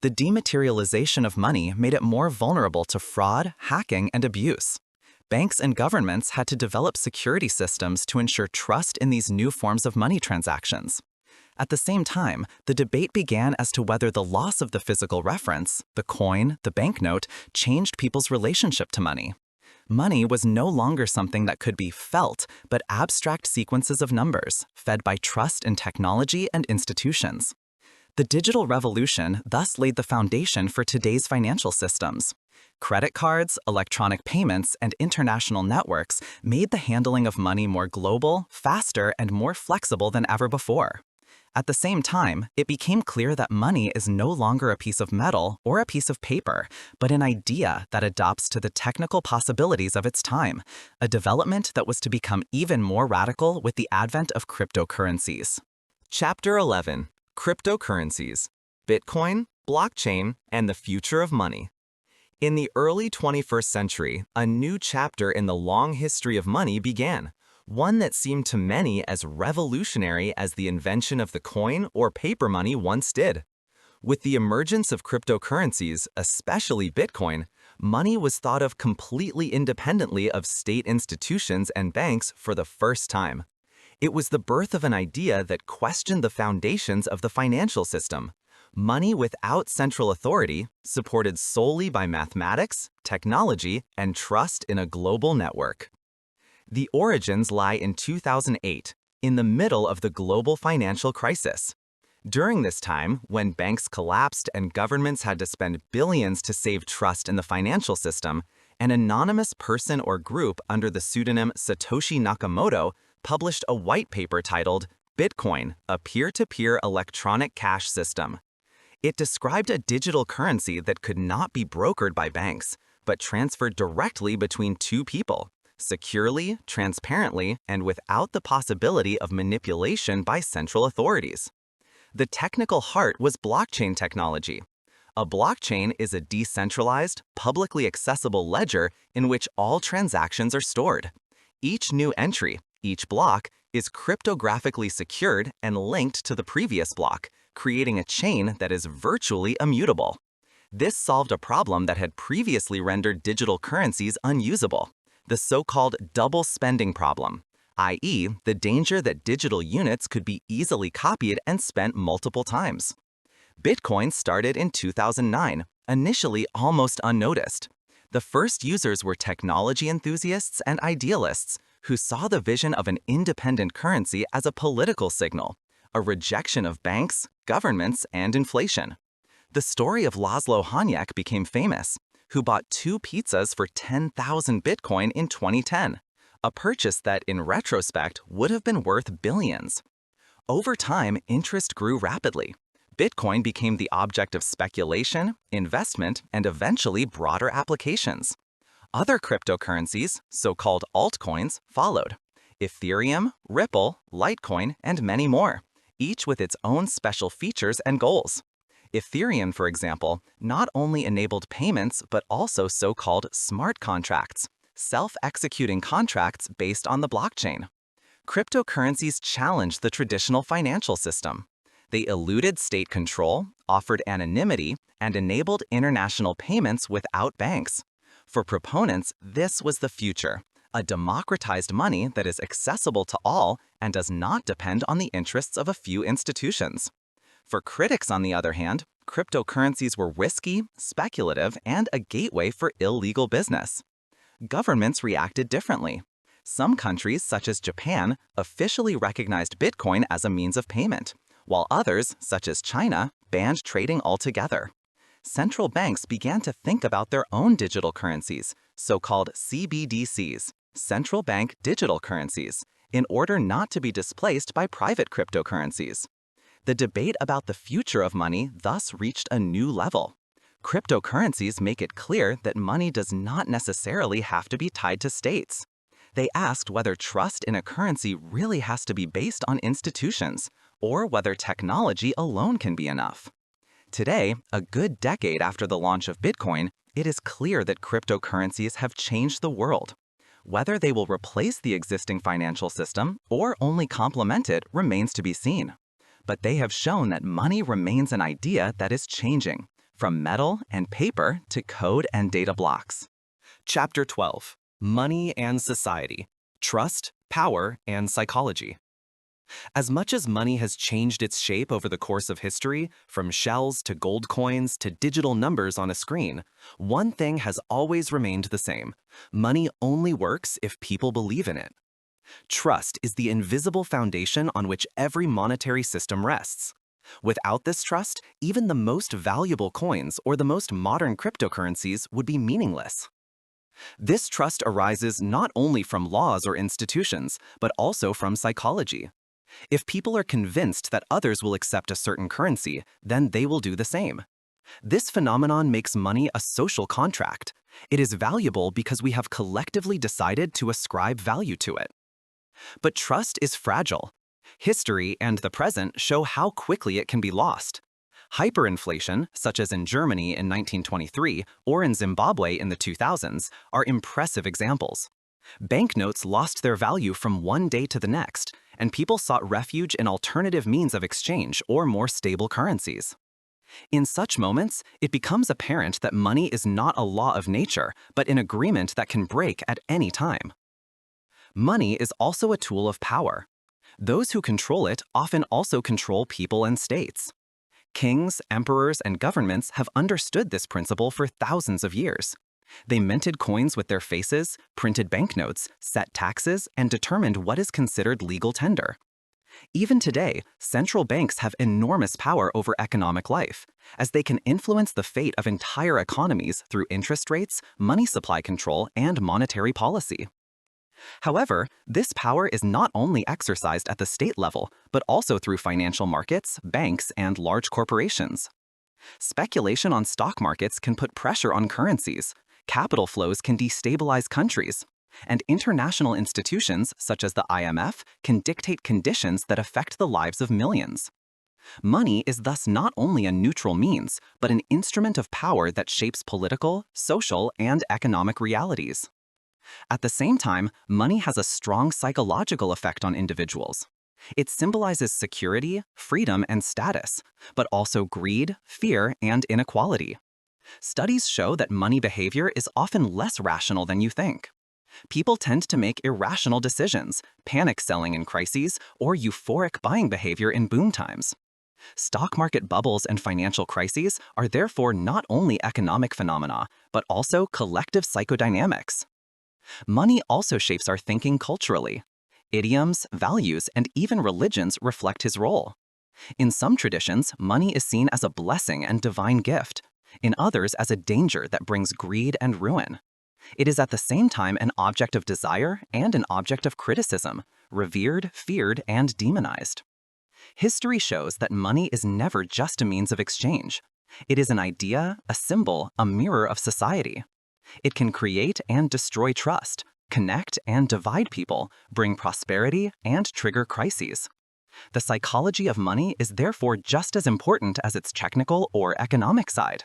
B: The dematerialization of money made it more vulnerable to fraud, hacking, and abuse. Banks and governments had to develop security systems to ensure trust in these new forms of money transactions. At the same time, the debate began as to whether the loss of the physical reference, the coin, the banknote, changed people's relationship to money. Money was no longer something that could be felt, but abstract sequences of numbers, fed by trust in technology and institutions. The digital revolution thus laid the foundation for today's financial systems. Credit cards, electronic payments, and international networks made the handling of money more global, faster, and more flexible than ever before. At the same time, it became clear that money is no longer a piece of metal or a piece of paper, but an idea that adapts to the technical possibilities of its time, a development that was to become even more radical with the advent of cryptocurrencies. Chapter 11: Cryptocurrencies: Bitcoin, Blockchain, and the Future of Money. In the early 21st century, a new chapter in the long history of money began. One that seemed to many as revolutionary as the invention of the coin or paper money once did. With the emergence of cryptocurrencies, especially Bitcoin, money was thought of completely independently of state institutions and banks for the first time. It was the birth of an idea that questioned the foundations of the financial system. Money without central authority, supported solely by mathematics, technology, and trust in a global network. The origins lie in 2008, in the middle of the global financial crisis.
A: During this time, when banks collapsed and governments had to spend billions to save trust in the financial system, an anonymous person or group under the pseudonym Satoshi Nakamoto published a white paper titled Bitcoin, a peer-to-peer electronic cash system. It described a digital currency that could not be brokered by banks, but transferred directly between two people, securely, transparently, and without the possibility of manipulation by central authorities. The technical heart was blockchain technology. A blockchain is a decentralized, publicly accessible ledger in which all transactions are stored. Each new entry, each block, is cryptographically secured and linked to the previous block, creating a chain that is virtually immutable. This solved a problem that had previously rendered digital currencies unusable, the so-called double spending problem, i.e., the danger that digital units could be easily copied and spent multiple times. Bitcoin started in 2009, initially almost unnoticed. The first users were technology enthusiasts and idealists who saw the vision of an independent currency as a political signal, a rejection of banks, governments, and inflation. The story of Laszlo Hanyek became famous, who bought 2 pizzas for 10,000 Bitcoin in 2010, a purchase that, in retrospect, would have been worth billions. Over time, interest grew rapidly. Bitcoin became the object of speculation, investment, and eventually broader applications. Other cryptocurrencies, so-called altcoins, followed: Ethereum, Ripple, Litecoin, and many more, each with its own special features and goals. Ethereum, for example, not only enabled payments but also so-called smart contracts, self-executing contracts based on the blockchain. Cryptocurrencies challenged the traditional financial system. They eluded state control, offered anonymity, and enabled international payments without banks. For proponents, this was the future, a democratized money that is accessible to all and does not depend on the interests of a few institutions. For critics, on the other hand, cryptocurrencies were risky, speculative, and a gateway for illegal business. Governments reacted differently. Some countries, such as Japan, officially recognized Bitcoin as a means of payment, while others, such as China, banned trading altogether. Central banks began to think about their own digital currencies, so-called CBDCs, central bank digital currencies, in order not to be displaced by private cryptocurrencies. The debate about the future of money thus reached a new level. Cryptocurrencies make it clear that money does not necessarily have to be tied to states. They asked whether trust in a currency really has to be based on institutions, or whether technology alone can be enough. Today, a good decade after the launch of Bitcoin, it is clear that cryptocurrencies have changed the world. Whether they will replace the existing financial system or only complement it remains to be seen. But they have shown that money remains an idea that is changing, from metal and paper to code and data blocks.
B: Chapter 12: Money and Society, Trust, Power, and Psychology. As much as money has changed its shape over the course of history, from shells to gold coins to digital numbers on a screen, one thing has always remained the same: money only works if people believe in it. Trust is the invisible foundation on which every monetary system rests. Without this trust, even the most valuable coins or the most modern cryptocurrencies would be meaningless. This trust arises not only from laws or institutions, but also from psychology. If people are convinced that others will accept a certain currency, then they will do the same. This phenomenon makes money a social contract. It is valuable because we have collectively decided to ascribe value to it. But trust is fragile. History and the present show how quickly it can be lost. Hyperinflation, such as in Germany in 1923 or in Zimbabwe in the 2000s, are impressive examples. Banknotes lost their value from one day to the next, and people sought refuge in alternative means of exchange or more stable currencies. In such moments, it becomes apparent that money is not a law of nature, but an agreement that can break at any time. Money is also a tool of power. Those who control it often also control people and states. Kings, emperors, and governments have understood this principle for thousands of years. They minted coins with their faces, printed banknotes, set taxes, and determined what is considered legal tender.
A: Even today, central banks have enormous power over economic life, as they can influence the fate of entire economies through interest rates, money supply control, and monetary policy. However, this power is not only exercised at the state level, but also through financial markets, banks, and large corporations. Speculation on stock markets can put pressure on currencies, capital flows can destabilize countries, and international institutions, such as the IMF, can dictate conditions that affect the lives of millions. Money is thus not only a neutral means, but an instrument of power that shapes political, social, and economic realities. At the same time, money has a strong psychological effect on individuals. It symbolizes security, freedom, and status, but also greed, fear, and inequality. Studies show that money behavior is often less rational than you think. People tend to make irrational decisions, panic selling in crises, or euphoric buying behavior in boom times. Stock market bubbles and financial crises are therefore not only economic phenomena, but also collective psychodynamics. Money also shapes our thinking culturally. Idioms, values, and even religions reflect his role. In some traditions, money is seen as a blessing and divine gift. In others, as a danger that brings greed and ruin. It is at the same time an object of desire and an object of criticism, revered, feared, and demonized. History shows that money is never just a means of exchange. It is an idea, a symbol, a mirror of society. It can create and destroy trust, connect and divide people, bring prosperity, and trigger crises. The psychology of money is therefore just as important as its technical or economic side.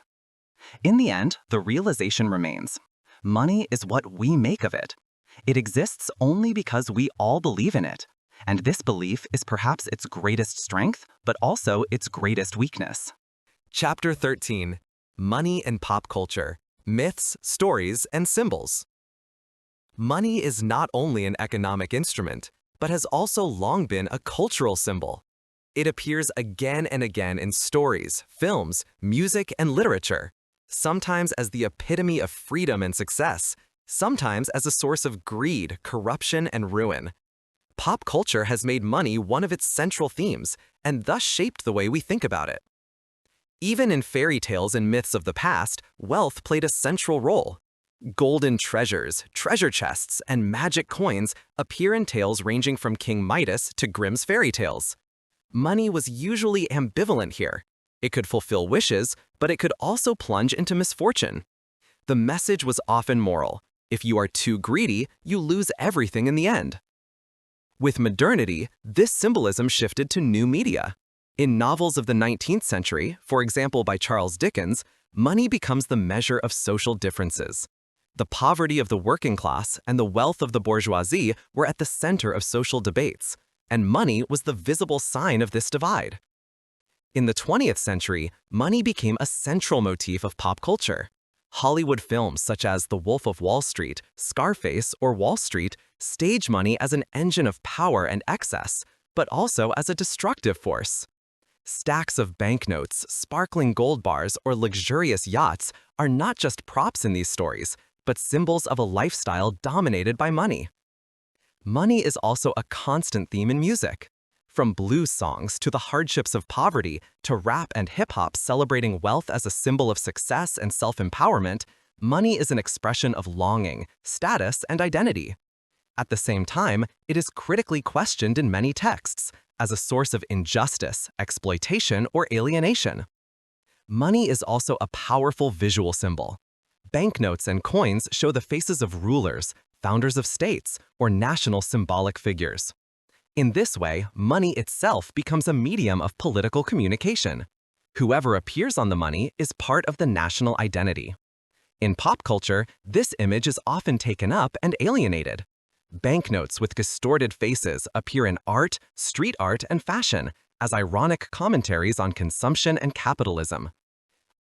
A: In the end, the realization remains. Money is what we make of it. It exists only because we all believe in it, and this belief is perhaps its greatest strength, but also its greatest weakness.
D: Chapter 13: Money and Pop Culture: Myths, Stories, and Symbols. Money is not only an economic instrument, but has also long been a cultural symbol. It appears again and again in stories, films, music, and literature, sometimes as the epitome of freedom and success, sometimes as a source of greed, corruption, and ruin. Pop culture has made money one of its central themes, and thus shaped the way we think about it. Even in fairy tales and myths of the past, wealth played a central role. Golden treasures, treasure chests, and magic coins appear in tales ranging from King Midas to Grimm's fairy tales. Money was usually ambivalent here. It could fulfill wishes, but it could also plunge into misfortune. The message was often moral. If you are too greedy, you lose everything in the end. With modernity, this symbolism shifted to new media. In novels of the 19th century, for example by Charles Dickens, money becomes the measure of social differences. The poverty of the working class and the wealth of the bourgeoisie were at the center of social debates, and money was the visible sign of this divide. In the 20th century, money became a central motif of pop culture. Hollywood films such as The Wolf of Wall Street, Scarface, or Wall Street stage money as an engine of power and excess, but also as a destructive force. Stacks of banknotes, sparkling gold bars, or luxurious yachts are not just props in these stories, but symbols of a lifestyle dominated by money. Money is also a constant theme in music. From blues songs to the hardships of poverty to rap and hip-hop celebrating wealth as a symbol of success and self-empowerment, money is an expression of longing, status, and identity. At the same time, it is critically questioned in many texts as a source of injustice, exploitation, or alienation. Money is also a powerful visual symbol. Banknotes and coins show the faces of rulers, founders of states, or national symbolic figures. In this way, money itself becomes a medium of political communication. Whoever appears on the money is part of the national identity. In pop culture, this image is often taken up and alienated. Banknotes with distorted faces appear in art, street art, and fashion as ironic commentaries on consumption and capitalism.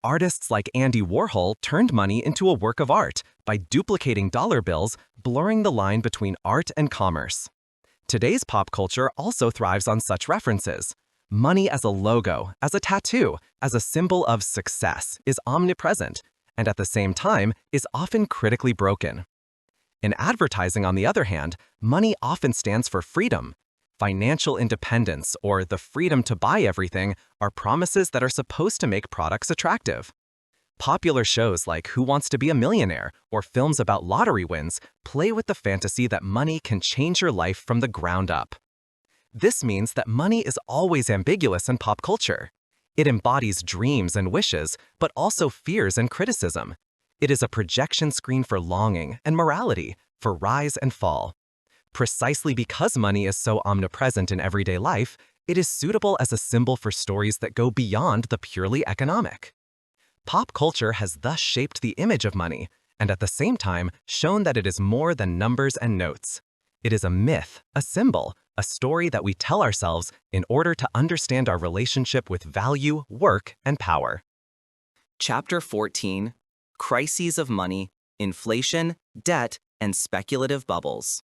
D: Artists like Andy Warhol turned money into a work of art by duplicating dollar bills, blurring the line between art and commerce. Today's pop culture also thrives on such references. Money as a logo, as a tattoo, as a symbol of success is omnipresent, and at the same time is often critically broken. In advertising, on the other hand, money often stands for freedom. financial independence, or the freedom to buy everything are promises that are supposed to make products attractive. Popular shows like Who Wants to Be a Millionaire or films about lottery wins play with the fantasy that money can change your life from the ground up. This means that money is always ambiguous in pop culture. It embodies dreams and wishes, but also fears and criticism. It is a projection screen for longing and morality, for rise and fall. Precisely because money is so omnipresent in everyday life, it is suitable as a symbol for stories that go beyond the purely economic. Pop culture has thus shaped the image of money, and at the same time shown that it is more than numbers and notes. It is a myth, a symbol, a story that we tell ourselves in order to understand our relationship with value, work, and power.
A: Chapter 14: Crises of Money, Inflation, Debt, and Speculative Bubbles.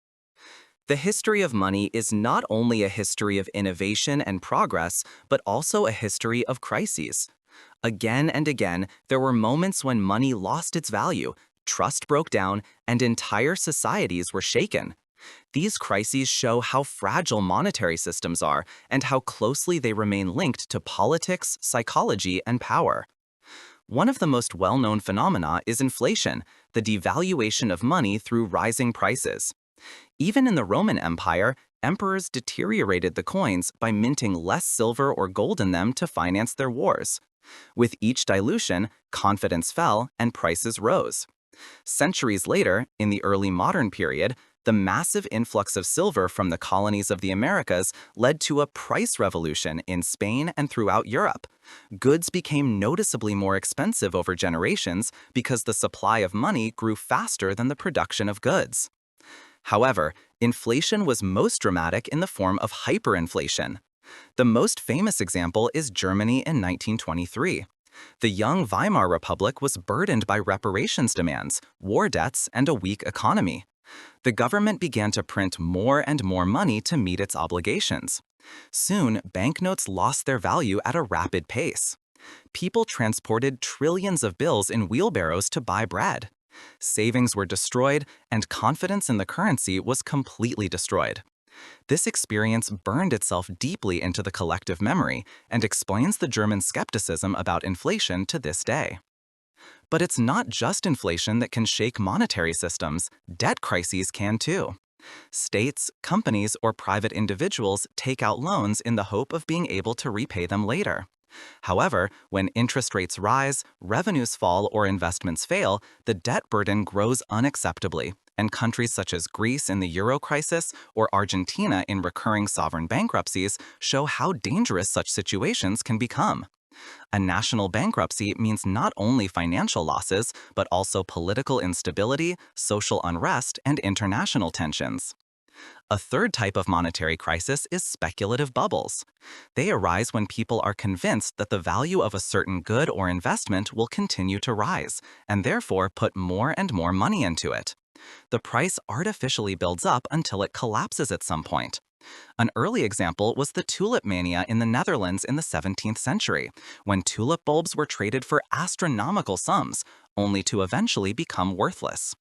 A: The history of money is not only a history of innovation and progress, but also a history of crises. Again and again, there were moments when money lost its value, trust broke down, and entire societies were shaken. These crises show how fragile monetary systems are and how closely they remain linked to politics, psychology, and power. One of the most well-known phenomena is inflation, the devaluation of money through rising prices. Even in the Roman Empire, emperors deteriorated the coins by minting less silver or gold in them to finance their wars. With each dilution, confidence fell and prices rose. Centuries later, in the early modern period, the massive influx of silver from the colonies of the Americas led to a price revolution in Spain and throughout Europe. Goods became noticeably more expensive over generations because the supply of money grew faster than the production of goods. However, inflation was most dramatic in the form of hyperinflation. The most famous example is Germany in 1923. The young Weimar Republic was burdened by reparations demands, war debts, and a weak economy. The government began to print more and more money to meet its obligations. Soon, banknotes lost their value at a rapid pace. People transported trillions of bills in wheelbarrows to buy bread. Savings were destroyed, and confidence in the currency was completely destroyed. This experience burned itself deeply into the collective memory and explains the German skepticism about inflation to this day. But it's not just inflation that can shake monetary systems, debt crises can too. States, companies, or private individuals take out loans in the hope of being able to repay them later. However, when interest rates rise, revenues fall, or investments fail, the debt burden grows unacceptably, and countries such as Greece in the euro crisis or Argentina in recurring sovereign bankruptcies show how dangerous such situations can become. A national bankruptcy means not only financial losses, but also political instability, social unrest, and international tensions. A third type of monetary crisis is speculative bubbles. They arise when people are convinced that the value of a certain good or investment will continue to rise, and therefore put more and more money into it. The price artificially builds up until it collapses at some point. An early example was the tulip mania in the Netherlands in the 17th century, when tulip bulbs were traded for astronomical sums, only to eventually become worthless.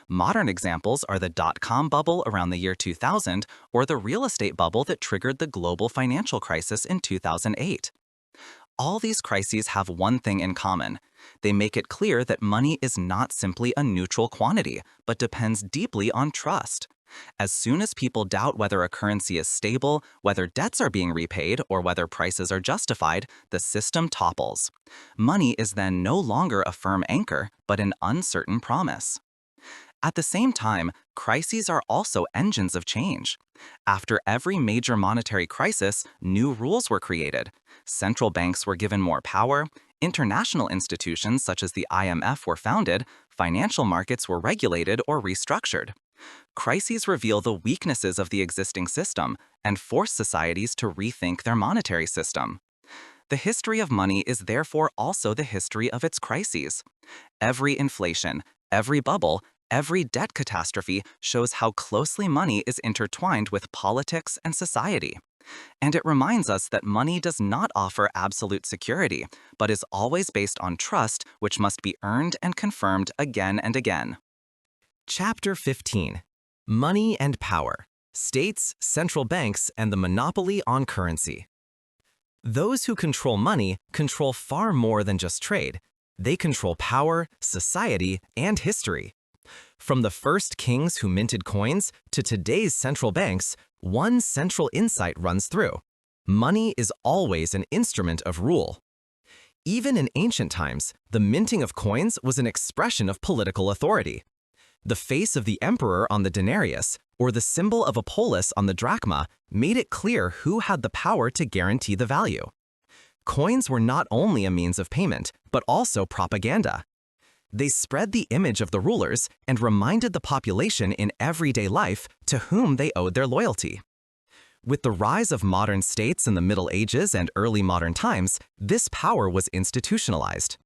A: Modern examples are the dot-com bubble around the year 2000 or the real estate bubble that triggered the global financial crisis in 2008. All these crises have one thing in common. They make it clear that money is not simply a neutral quantity, but depends deeply on trust. As soon as people doubt whether a currency is stable, whether debts are being repaid, or whether prices are justified, the system topples. Money is then no longer a firm anchor, but an uncertain promise. At the same time, crises are also engines of change. After every major monetary crisis, new rules were created. Central banks were given more power, international institutions such as the IMF were founded, financial markets were regulated or restructured. Crises reveal the weaknesses of the existing system and force societies to rethink their monetary system. The history of money is therefore also the history of its crises. Every inflation, every bubble, every debt catastrophe shows how closely money is intertwined with politics and society. And it reminds us that money does not offer absolute security, but is always based on trust, which must be earned and confirmed again and again.
D: Chapter 15: Money and Power,
A: states, central banks, and the monopoly on currency. Those who control money control far more than just trade. They control power, society, and history. From the first kings who minted coins to today's central banks, one central insight runs through. Money is always an instrument of rule. Even in ancient times, the minting of coins was an expression of political authority. The face of the emperor on the denarius, or the symbol of a polis on the drachma, made it clear who had the power to guarantee the value. Coins were not only a means of payment, but also propaganda. They spread the image of the rulers and reminded the population in everyday life to whom they owed their loyalty. With the rise of modern states in the Middle Ages and early modern times, this power was institutionalized.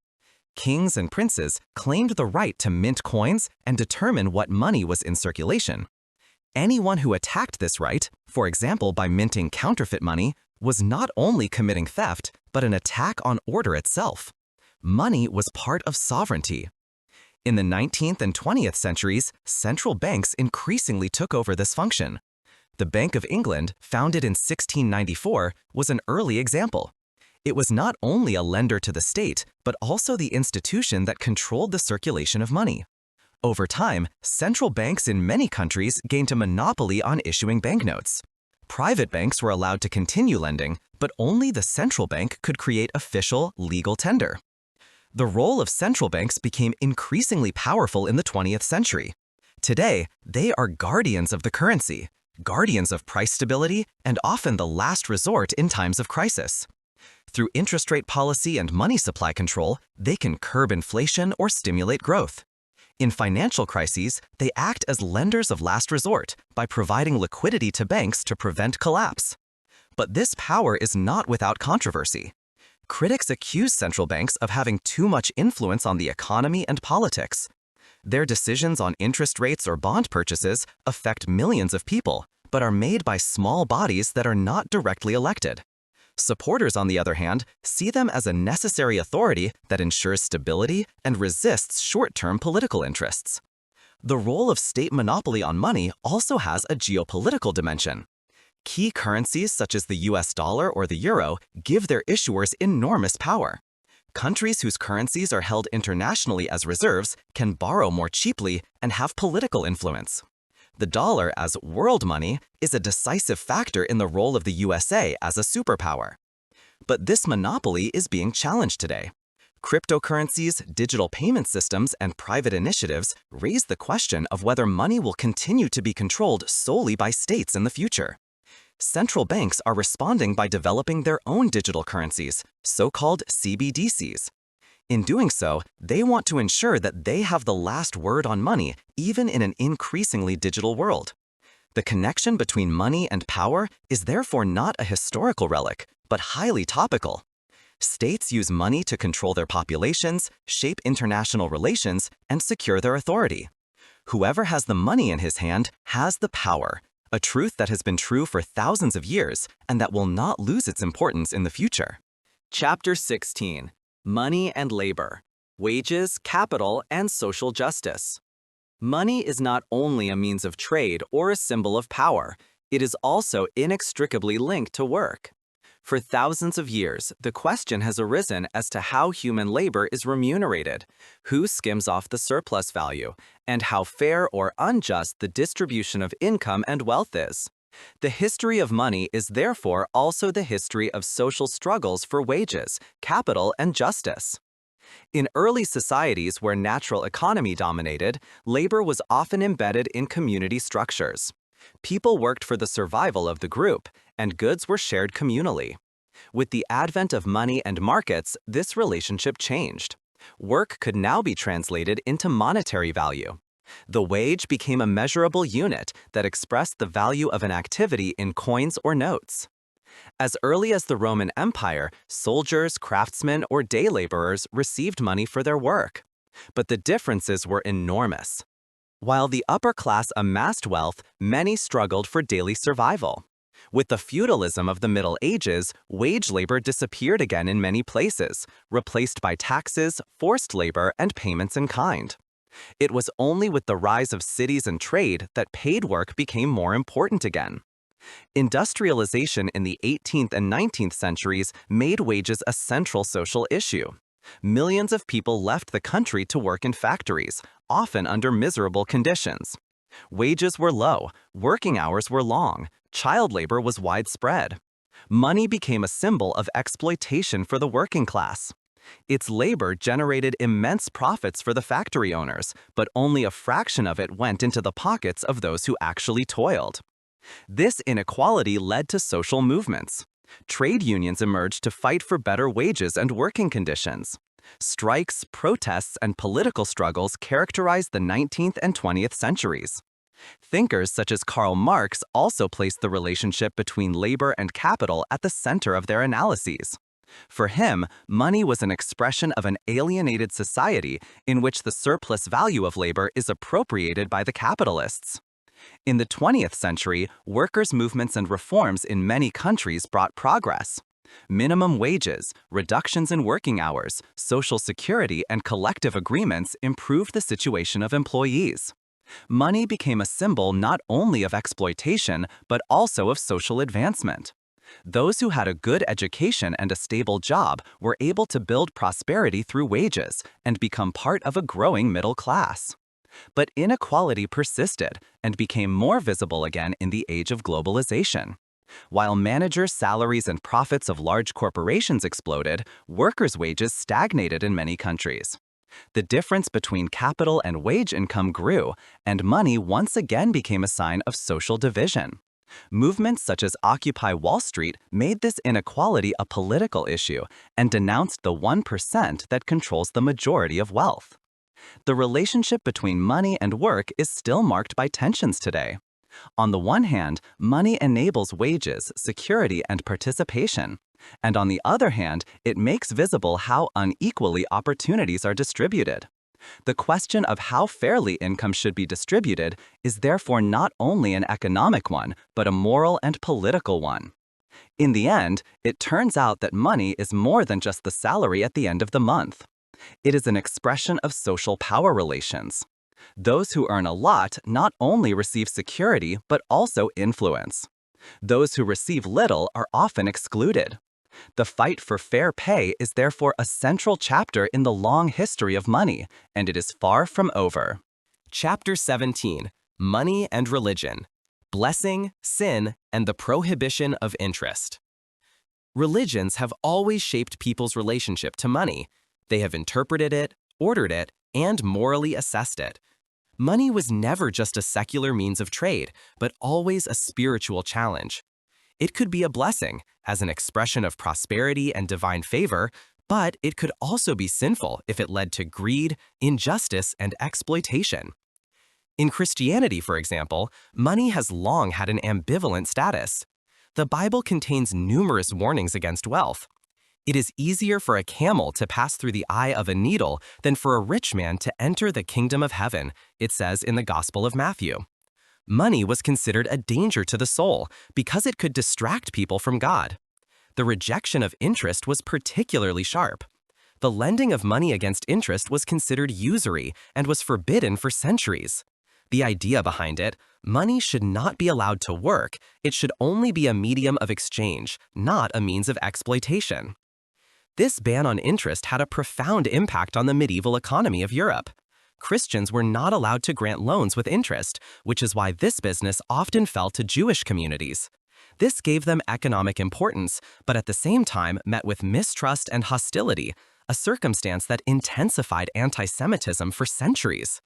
A: Kings and princes claimed the right to mint coins and determine what money was in circulation. Anyone who attacked this right, for example by minting counterfeit money, was not only committing theft, but an attack on order itself. Money was part of sovereignty. In the 19th and 20th centuries, central banks increasingly took over this function. The Bank of England, founded in 1694, was an early example. It was not only a lender to the state, but also the institution that controlled the circulation of money. Over time, central banks in many countries gained a monopoly on issuing banknotes. Private banks were allowed to continue lending, but only the central bank could create official, legal tender. The role of central banks became increasingly powerful in the 20th century. Today, they are guardians of the currency, guardians of price stability, and often the last resort in times of crisis. Through interest rate policy and money supply control, they can curb inflation or stimulate growth. In financial crises, they act as lenders of last resort by providing liquidity to banks to prevent collapse. But this power is not without controversy. Critics accuse central banks of having too much influence on the economy and politics. Their decisions on interest rates or bond purchases affect millions of people, but are made by small bodies that are not directly elected. Supporters, on the other hand, see them as a necessary authority that ensures stability and resists short-term political interests. The role of state monopoly on money also has a geopolitical dimension. Key currencies such as the US dollar or the euro give their issuers enormous power. Countries whose currencies are held internationally as reserves can borrow more cheaply and have political influence. The dollar as world money is a decisive factor in the role of the USA as a superpower. But this monopoly is being challenged today. Cryptocurrencies, digital payment systems, and private initiatives raise the question of whether money will continue to be controlled solely by states in the future. Central banks are responding by developing their own digital currencies, so-called CBDCs. In doing so, they want to ensure that they have the last word on money, even in an increasingly digital world. The connection between money and power is therefore not a historical relic, but highly topical. States use money to control their populations, shape international relations, and secure their authority. Whoever has the money in his hand has the power, a truth that has been true for thousands of years and that will not lose its importance in the future.
C: Chapter 16. Money and Labor. Wages, Capital, and Social Justice. Money is not only a means of trade or a symbol of power, it is also inextricably linked to work. For thousands of years, the question has arisen as to how human labor is remunerated, who skims off the surplus value, and how fair or unjust the distribution of income and wealth is. The history of money is therefore also the history of social struggles for wages, capital, and justice. In early societies where natural economy dominated, labor was often embedded in community structures. People worked for the survival of the group, and goods were shared communally. With the advent of money and markets, this relationship changed. Work could now be translated into monetary value. The wage became a measurable unit that expressed the value of an activity in coins or notes. As early as the Roman Empire, soldiers, craftsmen, or day laborers received money for their work. But the differences were enormous. While the upper class amassed wealth, many struggled for daily survival. With the feudalism of the Middle Ages, wage labor disappeared again in many places, replaced by taxes, forced labor, and payments in kind.
A: It was only with the rise of cities and trade that paid work became more important again. Industrialization in the 18th and 19th centuries made wages a central social issue. Millions of people left the country to work in factories, often under miserable conditions. Wages were low, working hours were long, child labor was widespread. Money became a symbol of exploitation for the working class. Its labor generated immense profits for the factory owners, but only a fraction of it went into the pockets of those who actually toiled. This inequality led to social movements. Trade unions emerged to fight for better wages and working conditions. Strikes, protests, and political struggles characterized the 19th and 20th centuries. Thinkers such as Karl Marx also placed the relationship between labor and capital at the center of their analyses. For him, money was an expression of an alienated society in which the surplus value of labor is appropriated by the capitalists. In the 20th century, workers' movements and reforms in many countries brought progress. Minimum wages, reductions in working hours, social security, and collective agreements improved the situation of employees. Money became a symbol not only of exploitation, but also of social advancement. Those who had a good education and a stable job were able to build prosperity through wages and become part of a growing middle class. But inequality persisted and became more visible again in the age of globalization. While managers' salaries and profits of large corporations exploded, workers' wages stagnated in many countries. The difference between capital and wage income grew, and money once again became a sign of social division. Movements such as Occupy Wall Street made this inequality a political issue and denounced the 1% that controls the majority of wealth. The relationship between money and work is still marked by tensions today. On the one hand, money enables wages, security, and participation. And on the other hand, it makes visible how unequally opportunities are distributed. The question of how fairly income should be distributed is therefore not only an economic one, but a moral and political one. In the end, it turns out that money is more than just the salary at the end of the month. It is an expression of social power relations. Those who earn a lot not only receive security, but also influence. Those who receive little are often excluded. The fight for fair pay is therefore a central chapter in the long history of money, and it is far from over.
B: Chapter 17: Money and Religion. Blessing, Sin, and the Prohibition of Interest. Religions have always shaped people's relationship to money. They have interpreted it, ordered it, and morally assessed it. Money was never just a secular means of trade, but always a spiritual challenge. It could be a blessing, as an expression of prosperity and divine favor, but it could also be sinful if it led to greed, injustice, and exploitation. In Christianity, for example, money has long had an ambivalent status. The Bible contains numerous warnings against wealth. It is easier for a camel to pass through the eye of a needle than for a rich man to enter the kingdom of heaven, it says in the Gospel of Matthew. Money was considered a danger to the soul because it could distract people from God. The rejection of interest was particularly sharp. The lending of money against interest was considered usury and was forbidden for centuries. The idea behind it, money should not be allowed to work, it should only be a medium of exchange, not a means of exploitation. This ban on interest had a profound impact on the medieval economy of Europe. Christians were not allowed to grant loans with interest, which is why this business often fell to Jewish communities. This gave them economic importance, but at the same time met with mistrust and hostility, a circumstance that intensified anti-Semitism for centuries.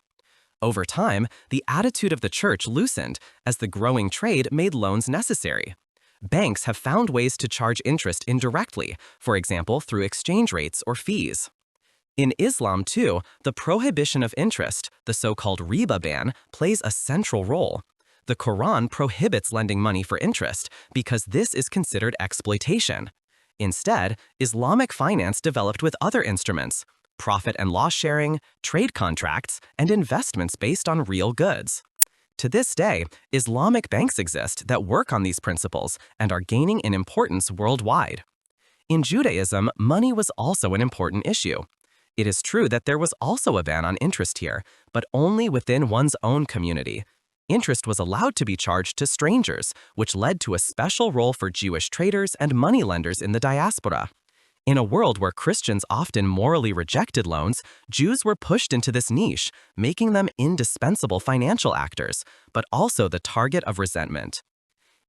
B: Over time, the attitude of the church loosened as the growing trade made loans necessary. Banks have found ways to charge interest indirectly, for example, through exchange rates or fees. In Islam, too, the prohibition of interest, the so-called riba ban, plays a central role. The Quran prohibits lending money for interest because this is considered exploitation. Instead, Islamic finance developed with other instruments, profit and loss sharing, trade contracts, and investments based on real goods. To this day, Islamic banks exist that work on these principles and are gaining in importance worldwide. In Judaism, money was also an important issue. It is true that there was also a ban on interest here,
A: but only within one's own community. Interest was allowed to be charged to strangers, which led to a special role for Jewish traders and moneylenders in the diaspora. In a world where Christians often morally rejected loans, Jews were pushed into this niche, making them indispensable financial actors, but also the target of resentment.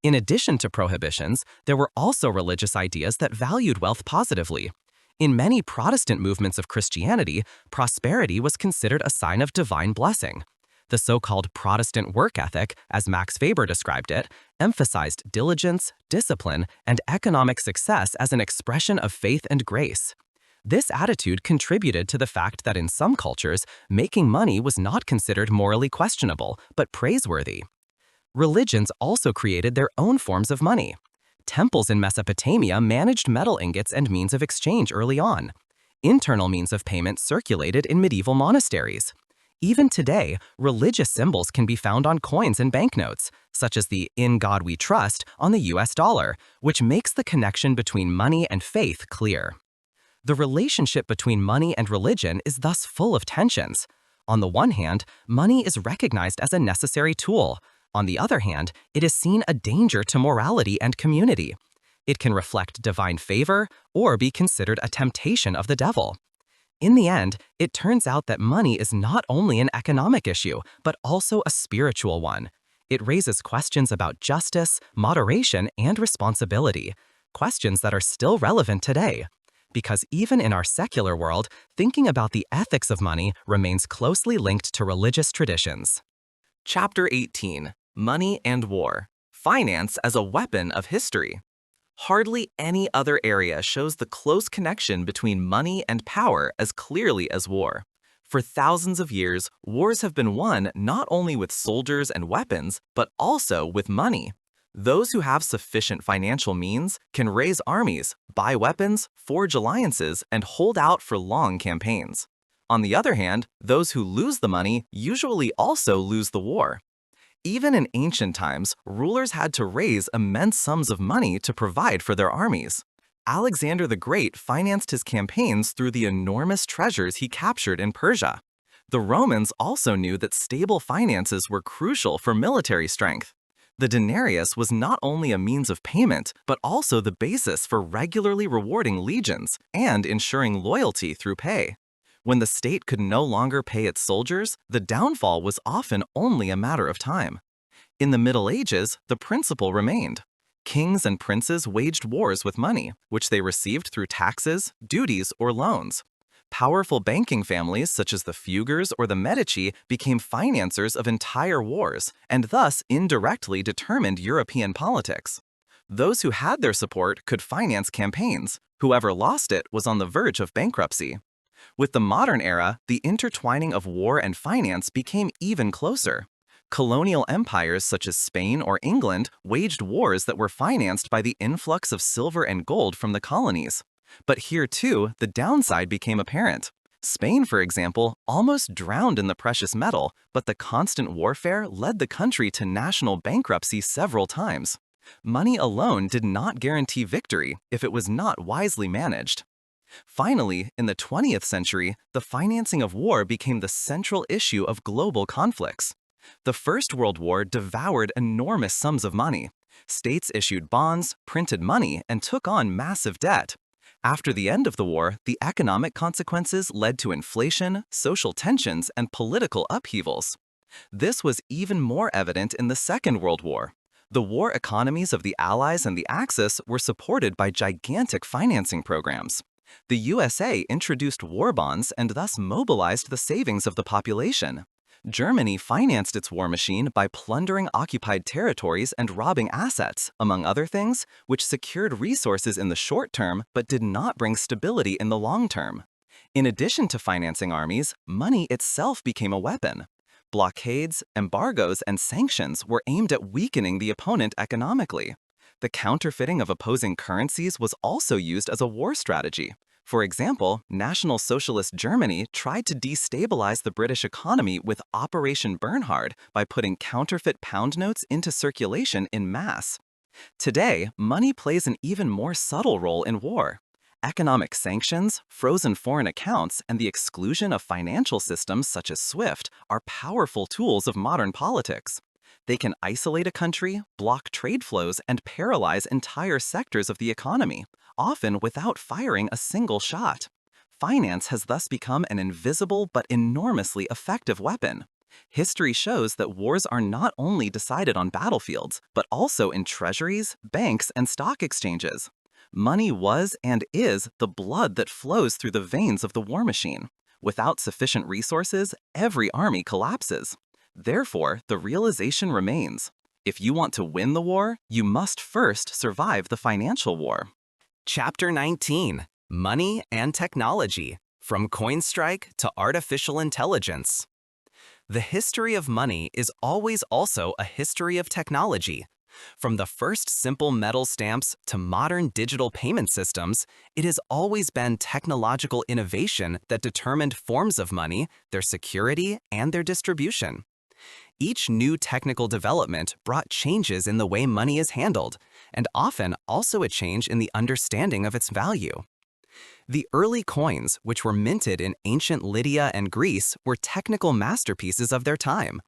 A: In addition to prohibitions, there were also religious ideas that valued wealth positively. In many Protestant movements of Christianity, prosperity was considered a sign of divine blessing. The so-called Protestant work ethic, as Max Weber described it, emphasized diligence, discipline, and economic success as an expression of faith and grace. This attitude contributed to the fact that in some cultures, making money was not considered morally questionable, but praiseworthy. Religions also created their own forms of money. Temples in Mesopotamia managed metal ingots and means of exchange early on. Internal means of payment circulated in medieval monasteries. Even today, religious symbols can be found on coins and banknotes, such as the "In God We Trust" on the US dollar, which makes the connection between money and faith clear. The relationship between money and religion is thus full of tensions. On the one hand, money is recognized as a necessary tool. On the other hand, it is seen a danger to morality and community. It can reflect divine favor or be considered a temptation of the devil. In the end, it turns out that money is not only an economic issue, but also a spiritual one. It raises questions about justice, moderation, and responsibility, questions that are still relevant today. Because even in our secular world, thinking about the ethics of money remains closely linked to religious traditions.
B: Chapter 18: Money and War. Finance as a Weapon of History. Hardly any other area shows the close connection between money and power as clearly as war. For thousands of years, wars have been won not only with soldiers and weapons, but also with money. Those who have sufficient financial means can raise armies, buy weapons, forge alliances, and hold out for long campaigns. On the other hand, those who lose the money usually also lose the war. Even in ancient times, rulers had to raise immense sums of money to provide for their armies. Alexander the Great financed his campaigns through the enormous treasures he captured in Persia. The Romans also knew that stable finances were crucial for military strength. The denarius was not only a means of payment, but also the basis for regularly rewarding legions and ensuring loyalty through pay. When the state could no longer pay its soldiers, the downfall was often only a matter of time. In the Middle Ages, the principle remained. Kings and princes waged wars with money, which they received through taxes, duties, or loans. Powerful banking families such as the Fuggers or the Medici became financiers of entire wars and thus indirectly determined European politics. Those who had their support could finance campaigns. Whoever lost it was on the verge of bankruptcy. With the modern era, the intertwining of war and finance became even closer. Colonial empires such as Spain or England waged wars that were financed by the influx of silver and gold from the colonies. But here too, the downside became apparent. Spain, for example, almost drowned in the precious metal, but the constant warfare led the country to national bankruptcy several times. Money alone did not guarantee victory if it was not wisely managed. Finally, in the 20th century, the financing of war became the central issue of global conflicts. The First World War devoured enormous sums of money. States issued bonds, printed money, and took on massive debt. After the end of the war, the economic consequences led to inflation, social tensions, and political upheavals. This was even more evident in the Second World War. The war economies of the Allies and the Axis were supported by gigantic financing programs. The USA introduced war bonds and thus mobilized the savings of the population. Germany financed its war machine by plundering occupied territories and robbing assets, among other things, which secured resources in the short term but did not bring stability in the long term. In addition to financing armies, money itself became a weapon. Blockades, embargoes, and sanctions were aimed at weakening the opponent economically. The counterfeiting of opposing currencies was also used as a war strategy. For example, National Socialist Germany tried to destabilize the British economy with Operation Bernhard by putting counterfeit pound notes into circulation in mass. Today, money plays an even more subtle role in war.
A: Economic sanctions, frozen foreign accounts, and the exclusion of financial systems such as SWIFT are powerful tools of modern politics. They can isolate a country, block trade flows, and paralyze entire sectors of the economy, often without firing a single shot. Finance has thus become an invisible but enormously effective weapon. History shows that wars are not only decided on battlefields, but also in treasuries, banks, and stock exchanges. Money was and is the blood that flows through the veins of the war machine. Without sufficient resources, every army collapses. Therefore, the realization remains: if you want to win the war, you must first survive the financial war.
B: Chapter 19: Money and Technology, from coinstrike to artificial intelligence. The history of money is always also a history of technology. From the first simple metal stamps to modern digital payment systems, it has always been technological innovation that determined forms of money, their security, and their distribution. Each new technical development brought changes in the way money is handled, and often also a change in the understanding of its value. The early coins, which were minted in ancient Lydia and Greece, were technical masterpieces of their time.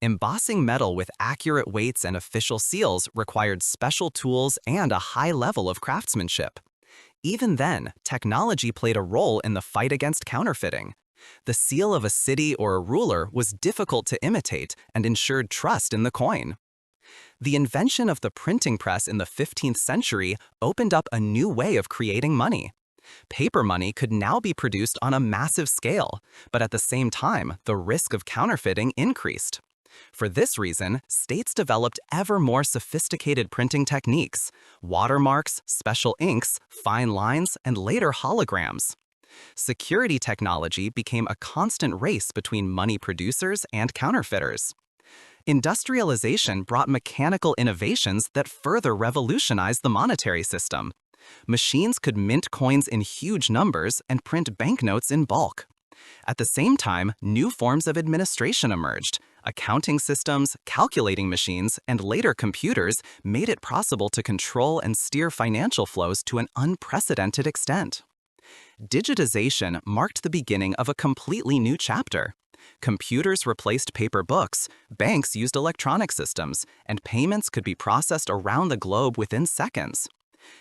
B: Embossing metal with accurate weights and official seals required special tools and a high level of craftsmanship. Even then, technology played a role in the fight against counterfeiting. The seal of a city or a ruler was difficult to imitate and ensured trust in the coin. The invention of the printing press in the 15th century opened up a new way of creating money. Paper money could now be produced on a massive scale, but at the same time, the risk of counterfeiting increased. For this reason, states developed ever more sophisticated printing techniques: watermarks, special inks, fine lines, and later holograms. Security technology became a constant race between money producers and counterfeiters. Industrialization brought mechanical innovations that further revolutionized the monetary system. Machines could mint coins in huge numbers and print banknotes in bulk. At the same time, new forms of administration emerged. Accounting systems, calculating machines, and later computers made it possible to control and steer financial flows to an unprecedented extent. Digitization marked the beginning of a completely new chapter. Computers replaced paper books, banks used electronic systems, and payments could be processed around the globe within seconds.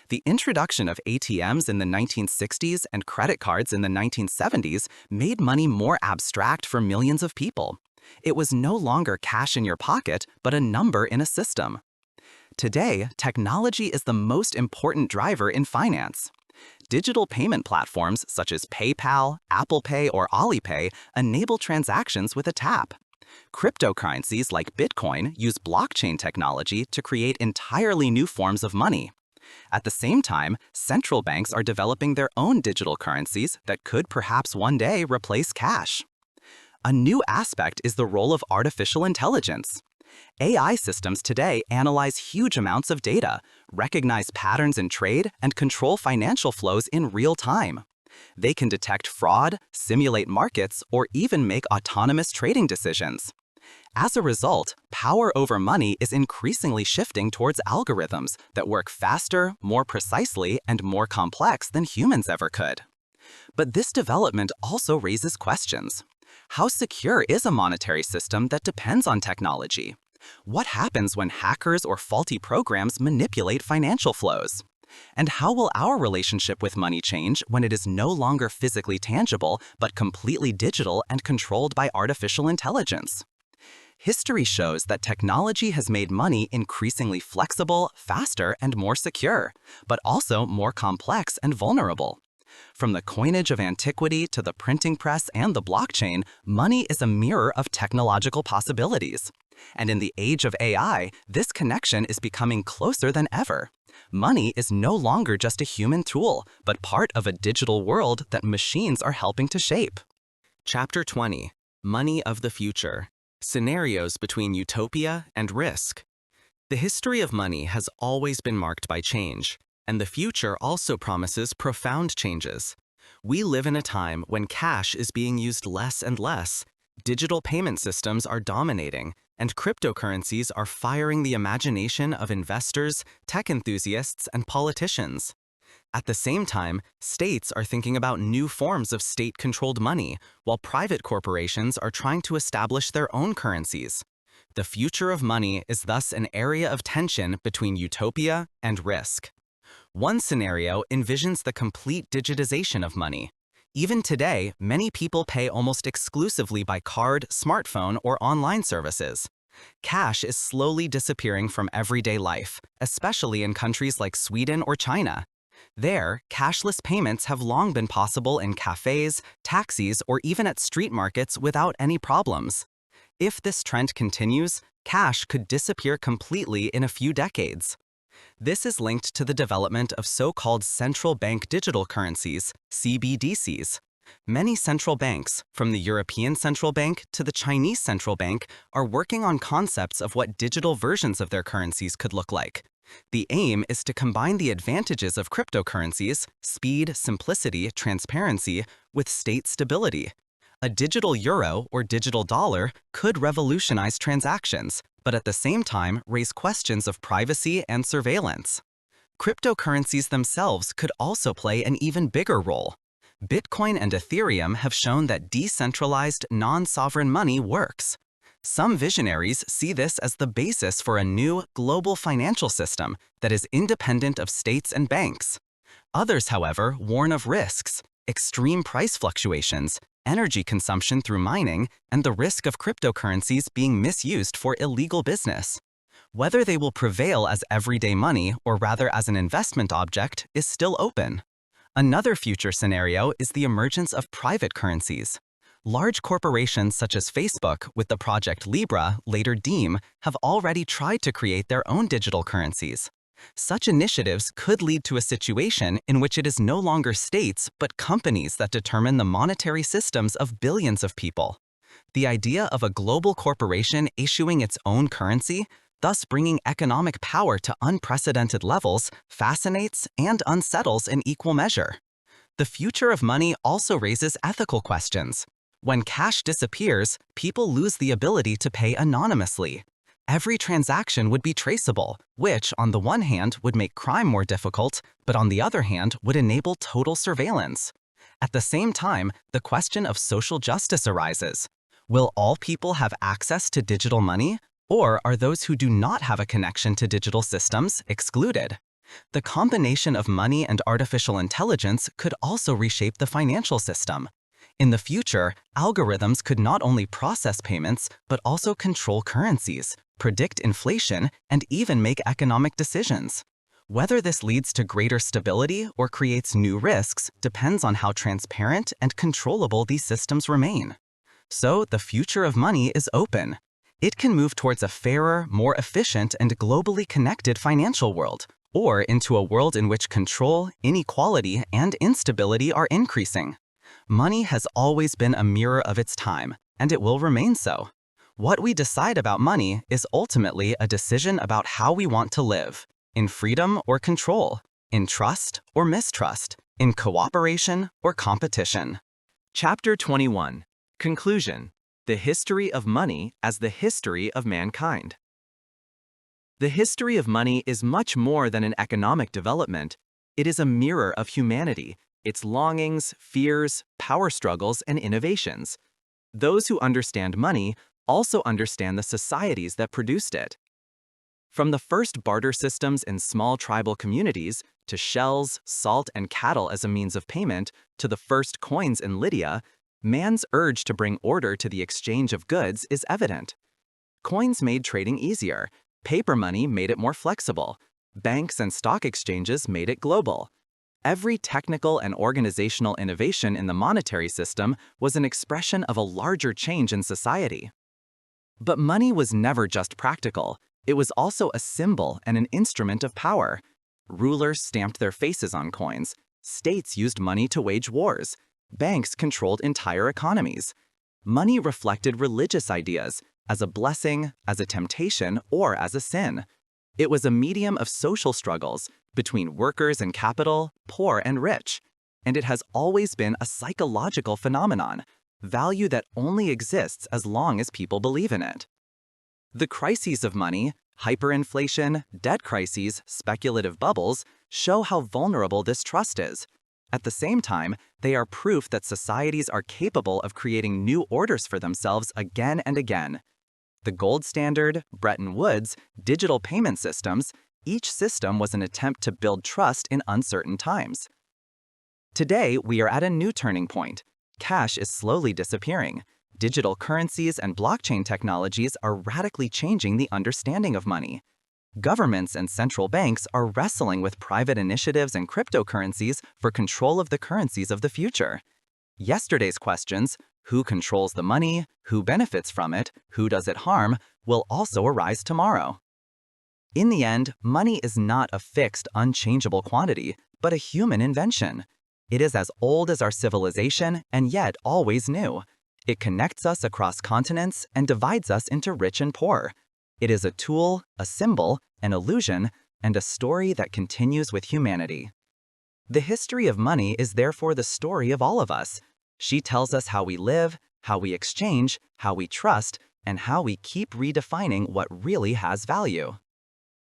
B: The introduction of ATMs in the 1960s and credit cards in the 1970s made money more abstract for millions of people. It was no longer cash in your pocket, but a number in a system. Today, technology is the most important driver in finance. Digital payment platforms such as PayPal, Apple Pay, or Alipay enable transactions with a tap. Cryptocurrencies like Bitcoin use blockchain technology to create entirely new forms of money. At the same time, central banks are developing their own digital currencies that could perhaps one day replace cash. A new aspect is the role of artificial intelligence. AI systems today analyze huge amounts of data, recognize patterns in trade, and control financial flows in real time. They can detect fraud, simulate markets, or even make autonomous trading decisions. As a result, power over money is increasingly shifting towards algorithms that work faster, more precisely, and more complex than humans ever could. But this development also raises questions. How secure is a monetary system that depends on technology? What happens when hackers or faulty programs manipulate financial flows? And how will our relationship with money change when it is no longer physically tangible, but completely digital and controlled by artificial intelligence? History shows that technology has made money increasingly flexible, faster, and more secure, but also more complex and vulnerable. From the coinage of antiquity to the printing press and the blockchain, money is a mirror of technological possibilities. And in the age of AI, this connection is becoming closer than ever. Money is no longer just a human tool, but part of a digital world that machines are helping to shape. Chapter 20: Money of the Future. Scenarios between utopia and risk. The history of money has always been marked by change, and the future also promises profound changes. We live in a time when cash is being used less and less, digital payment systems are dominating, and cryptocurrencies are firing the imagination of investors, tech enthusiasts, and politicians. At the same time, states are thinking about new forms of state-controlled money, while private corporations are trying to establish their own currencies. The future of money is thus an area of tension between utopia and risk. One scenario envisions the complete digitization of money. Even today, many people pay almost exclusively by card, smartphone, or online services. Cash is slowly disappearing from everyday life, especially in countries like Sweden or China. There, cashless payments have long been possible in cafes, taxis, or even at street markets without any problems. If this trend continues, cash could disappear completely in a few decades. This is linked to the development of so-called central bank digital currencies, CBDCs. Many central banks, from the European Central Bank to the Chinese Central Bank, are working on concepts of what digital versions of their currencies could look like. The aim is to combine the advantages of cryptocurrencies, speed, simplicity, transparency, with state stability. A digital euro or digital dollar could revolutionize transactions, but at the same time raise questions of privacy and surveillance. Cryptocurrencies themselves could also play an even bigger role. Bitcoin and Ethereum have shown that decentralized, non-sovereign money works. Some visionaries see this as the basis for a new, global financial system that is independent of states and banks. Others, however, warn of risks: extreme price fluctuations, energy consumption through mining, and the risk of cryptocurrencies being misused for illegal business. Whether they will prevail as everyday money or rather as an investment object is still open. Another future scenario is the emergence of private currencies. Large corporations such as Facebook, with the project Libra, later Diem, have already tried to create their own digital currencies. Such initiatives could lead to a situation in which it is no longer states but companies that determine the monetary systems of billions of people. The idea of a global corporation issuing its own currency, thus bringing economic power to unprecedented levels, fascinates and unsettles in equal measure. The future of money also raises ethical questions. When cash disappears, people lose the ability to pay anonymously. Every transaction would be traceable, which, on the one hand, would make crime more difficult, but on the other hand, would enable total surveillance. At the same time, the question of social justice arises. Will all people have access to digital money, or are those who do not have a connection to digital systems excluded? The combination of money and artificial intelligence could also reshape the financial system. In the future, algorithms could not only process payments, but also control currencies, predict inflation, and even make economic decisions. Whether this leads to greater stability or creates new risks depends on how transparent and controllable these systems remain. So, the future of money is open. It can move towards a fairer, more efficient, and globally connected financial world, or into a world in which control, inequality, and instability are increasing. Money has always been a mirror of its time, and it will remain so. What we decide about money is ultimately a decision about how we want to live, in freedom or control, in trust or mistrust, in cooperation or competition.
A: Chapter 21. Conclusion. The history of money as the history of mankind. The history of money is much more than an economic development. It is a mirror of humanity, its longings, fears, power struggles, and innovations. Those who understand money also understand the societies that produced it. From the first barter systems in small tribal communities, to shells, salt, and cattle as a means of payment, to the first coins in Lydia, man's urge to bring order to the exchange of goods is evident. Coins made trading easier. Paper money made it more flexible. Banks and stock exchanges made it global. Every technical and organizational innovation in the monetary system was an expression of a larger change in society. But money was never just practical. It was also a symbol and an instrument of power. Rulers stamped their faces on coins. States used money to wage wars. Banks controlled entire economies. Money reflected religious ideas as a blessing, as a temptation, or as a sin. It was a medium of social struggles between workers and capital, poor and rich. And it has always been a psychological phenomenon, value that only exists as long as people believe in it. The crises of money, Hyperinflation, debt crises, speculative bubbles show how vulnerable this trust is. At the same time, they are proof that societies are capable of creating new orders for themselves again and again. The gold standard, Bretton Woods, digital payment systems, each system was an attempt to build trust in uncertain times. Today, we are at a new turning point. Cash is slowly disappearing. Digital currencies and blockchain technologies are radically changing the understanding of money. Governments and central banks are wrestling with private initiatives and cryptocurrencies for control of the currencies of the future. Yesterday's questions, who controls the money, who benefits from it, who does it harm, will also arise tomorrow. In the end, money is not a fixed, unchangeable quantity, but a human invention. It is as old as our civilization and yet always new. It connects us across continents and divides us into rich and poor. It is a tool, a symbol, an illusion, and a story that continues with humanity. The history of money is therefore the story of all of us. She tells us how we live, how we exchange, how we trust, and how we keep redefining what really has value.